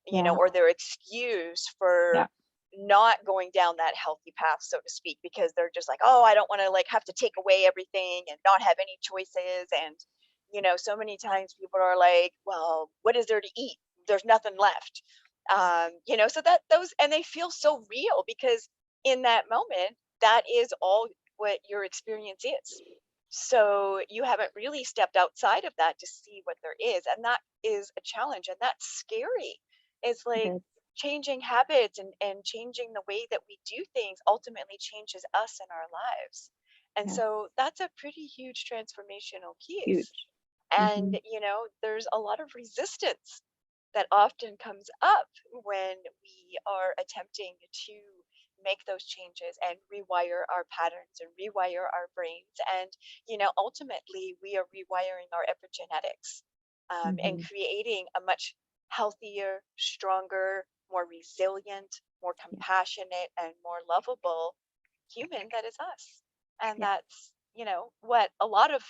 Yeah. or their excuse for Yeah. not going down that healthy path, so to speak, because they're just like, oh, I don't want to like have to take away everything and not have any choices. And, so many times people are like, well, what is there to eat? There's nothing left. So that those, and they feel so real because in that moment, that is all what your experience is. So you haven't really stepped outside of that to see what there is. And that is a challenge, and that's scary. It's It like is. changing habits and changing the way that we do things ultimately changes us and our lives. And Yes. so that's a pretty huge transformational piece. Huge. And, Hmm. there's a lot of resistance that often comes up when we are attempting to make those changes and rewire our patterns and rewire our brains. And, ultimately, we are rewiring our epigenetics, and Hmm. creating a much healthier, stronger, more resilient, more Yeah. compassionate, and more lovable human that is us. And Yeah. that's, what a lot of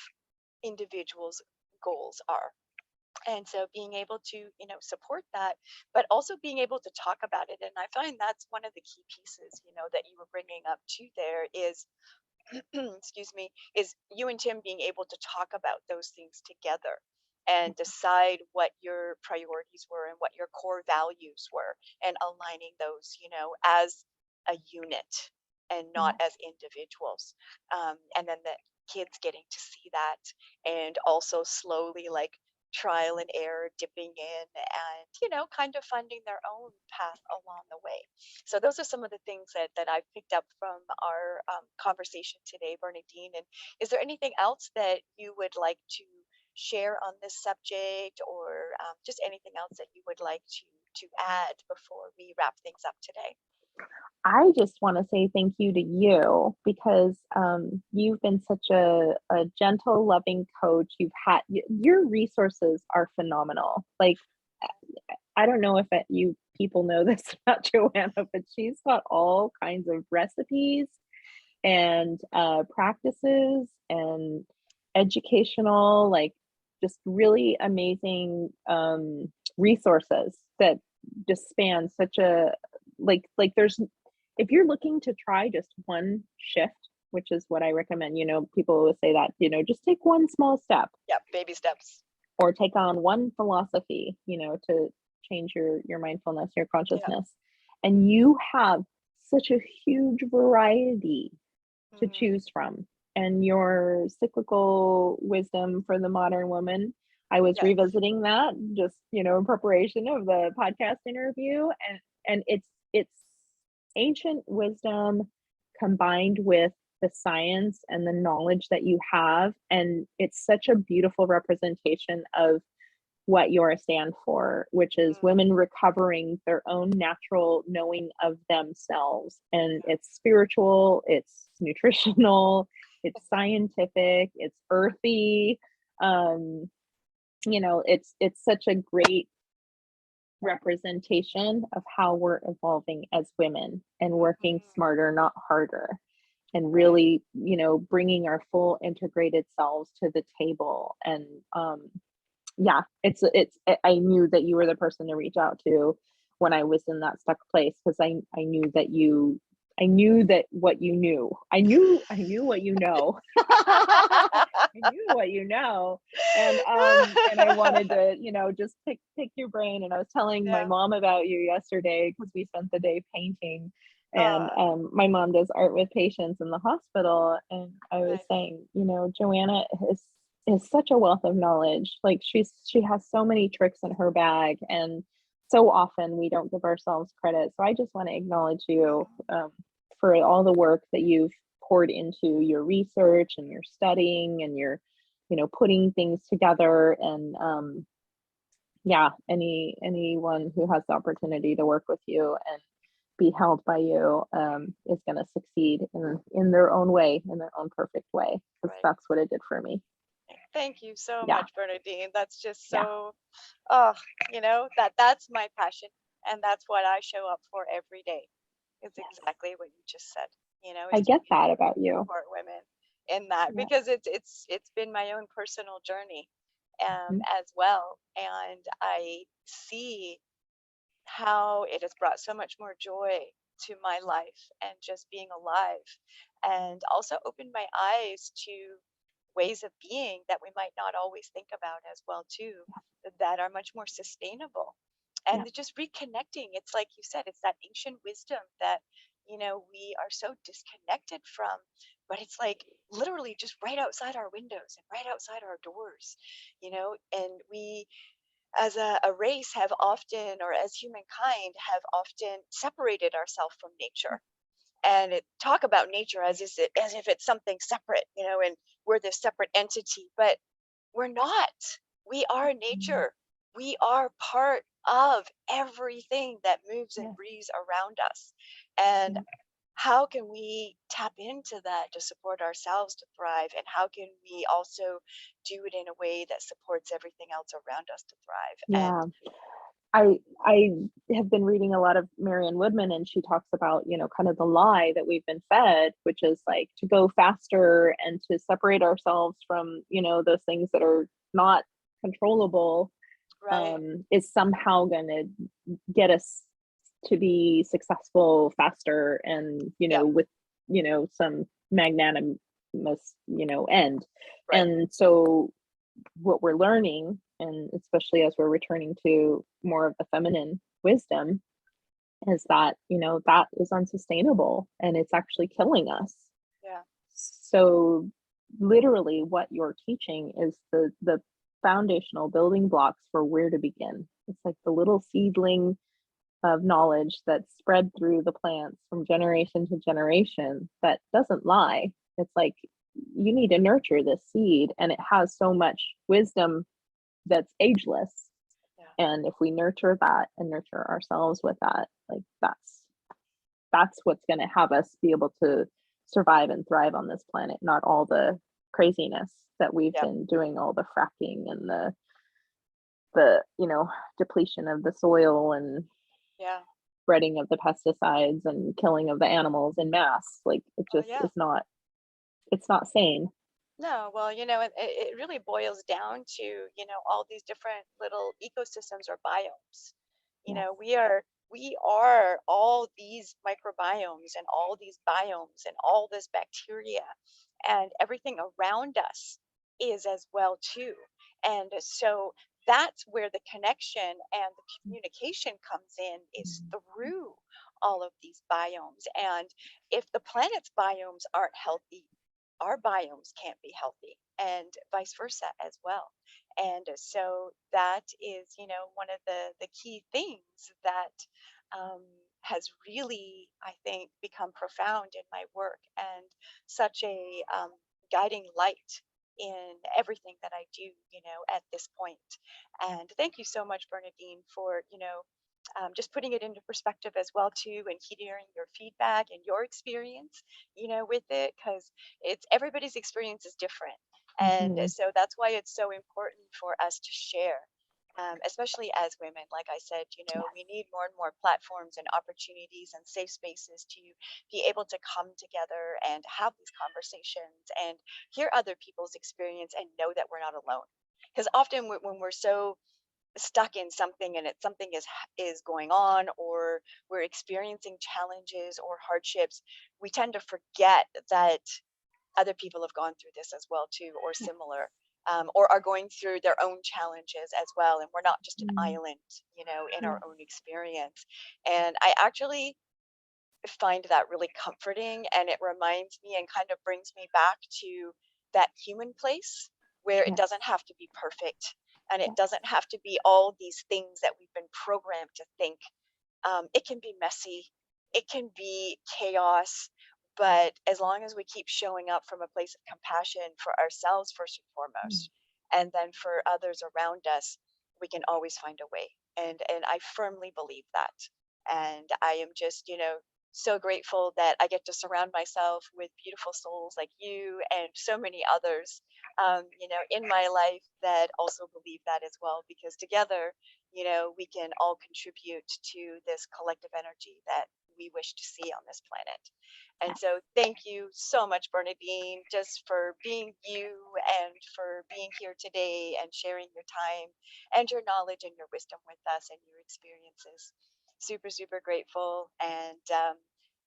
individuals' goals are. And so being able to, support that, but also being able to talk about it. And I find that's one of the key pieces, that you were bringing up too there is, excuse me, is you and Tim being able to talk about those things together and decide what your priorities were and what your core values were, and aligning those, as a unit and not Yeah. as individuals. And then the kids getting to see that, and also slowly, like, trial and error, dipping in, and, kind of finding their own path along the way. So those are some of the things that I've picked up from our conversation today, Bernadine. And is there anything else that you would like to share on this subject, or just anything else that you would like to add before we wrap things up today? I just want to say thank you to you because you've been such a gentle, loving coach. Your resources are phenomenal. Like, I don't know if you people know this about Joanna, but she's got all kinds of recipes and practices and educational, like, just really amazing resources that just span such a, like there's, if you're looking to try just one shift, which is what I recommend, people always say that, just take one small step Yeah, baby steps. or take on one philosophy, to change your mindfulness, your Yeah. consciousness. And you have such a huge variety to Hmm. choose from. And your cyclical wisdom for the modern woman, I was Yes. revisiting that just, in preparation of the podcast interview. And it's ancient wisdom combined with the science and the knowledge that you have. And it's such a beautiful representation of what Youre stand for, which is Mm, women recovering their own natural knowing of themselves. And yeah. it's spiritual, it's nutritional, it's scientific, it's earthy. Um, it's such a great representation of how we're evolving as women and working Mhm. smarter, not harder, and Right. really, bringing our full integrated selves to the table. And yeah, I knew that you were the person to reach out to when I was in that stuck place, because I knew that I knew that what you knew. I knew what you know. I knew what you know. And I wanted to, just pick your brain. And I was telling my Yeah. mom about you yesterday because we spent the day painting. And Uh, my mom does art with patients in the hospital. And I was nice. saying, Joanna is such a wealth of knowledge. Like, she has so many tricks in her bag, and so often we don't give ourselves credit. So I just want to acknowledge you for all the work that you've poured into your research and your studying and your, putting things together. And yeah, anyone who has the opportunity to work with you and be held by you is going to succeed in their own way, in their own perfect way, because Right. that's what it did for me. Thank you so Yeah, much, Bernadine. That's just yeah, so, oh, that's my passion, and that's what I show up for every day. It's yes, exactly what you just said. I Is to get be that able about to you. support women in that, Yeah. because it's been my own personal journey, Mhm. as well, and I see how it has brought so much more joy to my life and just being alive, and also opened my eyes to ways of being that we might not always think about as well too, that are much more sustainable, Yeah. and just reconnecting. It's like you said, it's that ancient wisdom that we are so disconnected from, but it's like literally just right outside our windows and right outside our doors, and we as a race have often, or as humankind have often, separated ourselves from nature, and talk about nature as if it's something separate, and we're this separate entity, but we're not. We are Mhm. nature. We are part of everything that moves and Yes. breathes around us. And Yeah. how can we tap into that to support ourselves to thrive? And how can we also do it in a way that supports everything else around us to thrive? And Yeah. I have been reading a lot of Marianne Woodman, and she talks about, kind of the lie that we've been fed, which is like to go faster and to separate ourselves from, those things that are not controllable. Right. is somehow going to get us to be successful faster and, Yeah. with, some magnanimous, end. Right. And so what we're learning, and especially as we're returning to more of the feminine wisdom, is that, that is unsustainable and it's actually killing us. Yeah. So literally what you're teaching is the foundational building blocks for where to begin. It's like the little seedling of knowledge that's spread through the plants from generation to generation that doesn't lie. It's like you need to nurture this seed, and it has so much wisdom that's ageless. Yeah. And if we nurture that and nurture ourselves with that, like that's what's going to have us be able to survive and thrive on this planet, not all the craziness that we've Yeah. been doing, all the fracking and the depletion of the soil and Yeah. spreading of the pesticides and killing of the animals in mass. Like it Oh, just yeah. is not, it's not sane. No, well, it really boils down to, all these different little ecosystems or biomes. Yes. We are all these microbiomes and all these biomes and all this bacteria, and everything around us is as well too. And so that's where the connection and the communication comes in, is through all of these biomes. And if the planet's biomes aren't healthy, our biomes can't be healthy, and vice versa as well. And so that is, one of the key things that um, has really, I think, become profound in my work, and such a guiding light in everything that I do, at this point. And thank you so much, Bernadine, for, just putting it into perspective as well too, and hearing your feedback and your experience, with it, because it's everybody's experience is different. And Mm-hmm. so that's why it's so important for us to share, especially as women. Like I said, we need more and more platforms and opportunities and safe spaces to be able to come together and have these conversations and hear other people's experience and know that we're not alone. Because often when we're so stuck in something, and it's something is going on, or we're experiencing challenges or hardships, we tend to forget that other people have gone through this as well too, or Yeah. similar, or are going through their own challenges as well, and we're not just an Mm-hmm. island, in Yeah. our own experience. And I actually find that really comforting, and it reminds me and kind of brings me back to that human place where it Yes. doesn't have to be perfect, and it Yes. doesn't have to be all these things that we've been programmed to think. It can be messy, it can be chaos, but as long as we keep showing up from a place of compassion for ourselves first and foremost, and then for others around us, we can always find a way. And I firmly believe that. And I am just, so grateful that I get to surround myself with beautiful souls like you and so many others, in my life that also believe that as well, because together, we can all contribute to this collective energy that we wish to see on this planet. And Yes. so thank you so much, Bernadine, just for being you, and for being here today and sharing your time and your knowledge and your wisdom with us and your experiences. Super, super grateful. And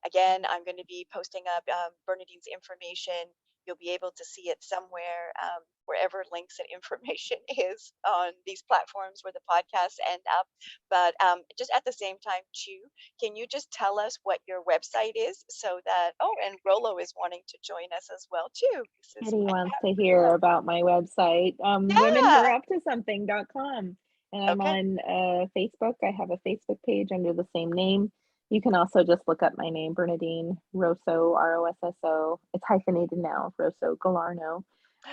again, I'm going to be posting up Bernadine's information. You'll be able to see it somewhere, wherever links and information is on these platforms where the podcasts end up. But just at the same time, too, can you just tell us what your website is, so that, oh, and Rolo is wanting to join us as well, too. This is Kitty my wants cat to hear Rolo. about my website, Yeah. womenwhoareuptosomething.com. And I'm Okay. on Facebook. I have a Facebook page under the same name. You can also just look up my name, Bernadine Rosso, Rosso. It's hyphenated now, Rosso Galarno.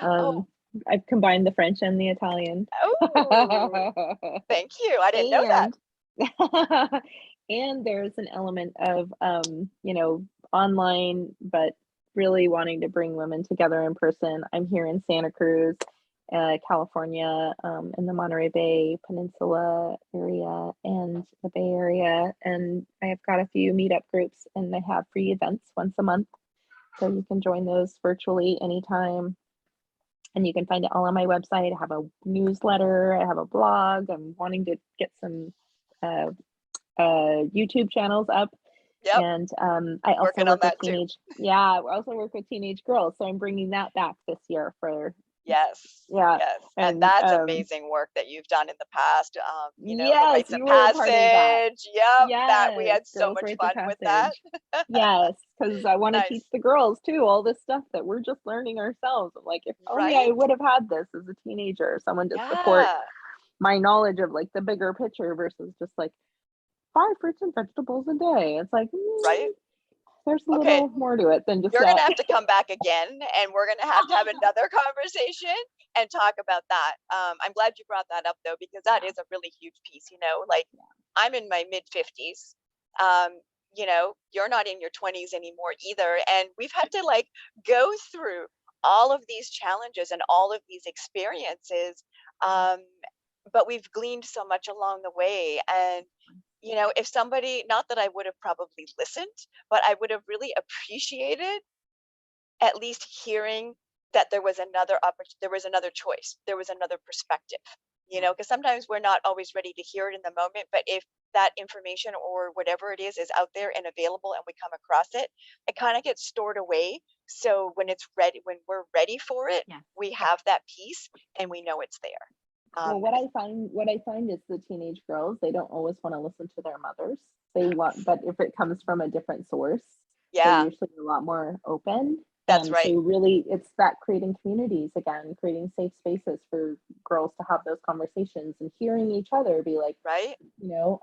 Oh, Um, I've combined the French and the Italian. oh, thank you. I didn't know that. And and there's an element of online, but really wanting to bring women together in person. I'm here in Santa Cruz, California, in the Monterey Bay Peninsula area and the Bay Area, and I have got a few meetup groups, and I have free events once a month, so you can join those virtually anytime. And you can find it all on my website. I have a newsletter, I have a blog. I'm wanting to get some uh, YouTube channels up. Yep. And I also Working on work with that too. I also work with teenage girls. So I'm bringing that back this year for, Yes. yeah. Yes. And And that's amazing work that you've done in the past. The yes, rites of you were a part of that. passage. Yep. That we Yes, had so Girls much Rites of fun with that. Passage. Yes, because I want to teach Nice. the girls too all this stuff that we're just learning ourselves. I'm like, if only I Right? would have had this as a teenager, someone to support Yeah. my knowledge of like the bigger picture versus just like 5 fruits and vegetables a day. It's like, Right? there's a Okay. little more to it than just You're going to that. have to come back again, and we're going to have another conversation and talk about that. I'm glad you brought that up, though, because that is a really huge piece. Like I'm in my mid 50s. Um, you're not in your 20s anymore either. And we've had to like go through all of these challenges and all of these experiences. Um, but we've gleaned so much along the way. And if somebody, not that I would have probably listened, but I would have really appreciated at least hearing that there was another choice, there was another perspective, because sometimes we're not always ready to hear it in the moment, but if that information or whatever it is out there and available and we come across it, it kind of gets stored away. So when we're ready for it, Yeah. we have that piece and we know it's there. Well, what I find is the teenage girls, they don't always want to listen to their mothers. But if it comes from a different source, they're Yeah, usually a lot more open. that's So right. really, it's that creating communities again, creating safe spaces for girls to have those conversations and hearing each other be like, Right.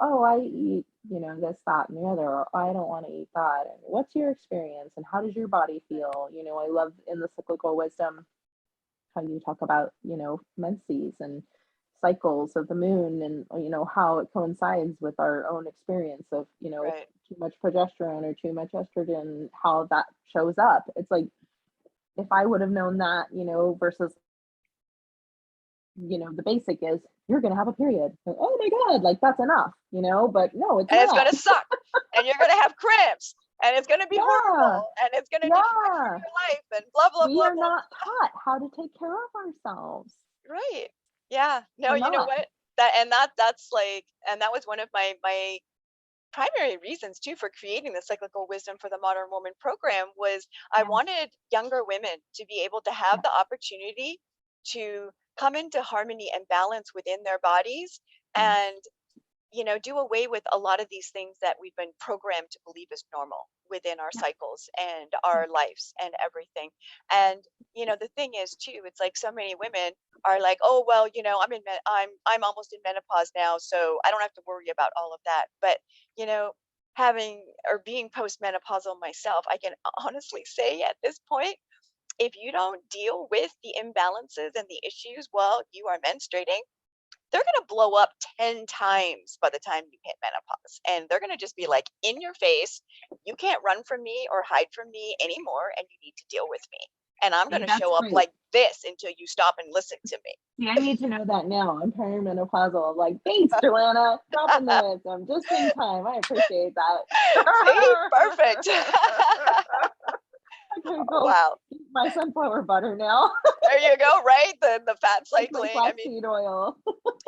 oh, I eat, this, that, and the other, or I don't want to eat that. And what's your experience and how does your body feel? I love in the Cyclical Wisdom how you talk about, menses and cycles of the moon and, how it coincides with our own experience of, Right. too much progesterone or too much estrogen, how that shows up. It's like, if I would have known that, versus, the basic is you're going to have a period. Like, oh my God, like that's enough, but no, it's And it's not. going to suck and you're going to have cramps and it's going to be Yeah. horrible and it's going to disrupt Yeah. your life and blah, blah, We blah, are blah. not taught how to take care of ourselves. Right. Yeah. No, We're you know not. what? That's like, and that was one of my primary reasons too for creating the Cyclical Wisdom for the Modern Woman program was I Yeah. wanted younger women to be able to have the opportunity to come into harmony and balance within their bodies and do away with a lot of these things that we've been programmed to believe is normal within our cycles and our lives and everything. And the thing is too, it's like so many women are like, oh well, I'm almost in menopause now, so I don't have to worry about all of that. But having or being postmenopausal myself, I can honestly say at this point, if you don't deal with the imbalances and the issues while you are menstruating, they're going to blow up 10 times by the time you hit menopause. And they're going to just be like in your face. You can't run from me or hide from me anymore. And you need to deal with me. And I'm going See, to that's show up great. like this until you stop and listen to me. See, I need to know that now. I'm perimenopausal. I'm like, thanks, Joanna. Dropping the wisdom just in time. I appreciate that. See? Perfect. Okay, Oh, go wow. eat my sunflower butter now. There you go, right? The fat Like my cycling. I mean, flaxseed oil.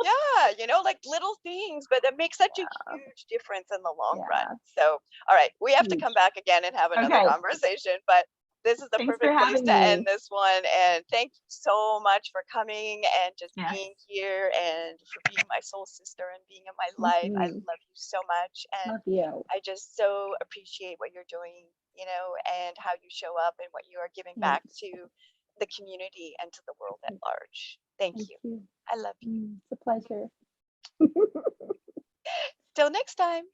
yeah, like little things, but that makes such a Yeah. huge difference in the long run. Yeah. So, all right, we have to come Huge. back again and have another Okay. conversation, but this is the Thanks for perfect place having to end me. this one. And thank you so much for coming and just Yes. being here and for being my soul sister and being in my life. I Mm-hmm. love you so much. And Love you. I just so appreciate what you're doing, and how you show up and what you are giving back Thanks. to the community and to the world at large. Thank Thank you. you. I love you. It's a pleasure. Till next time.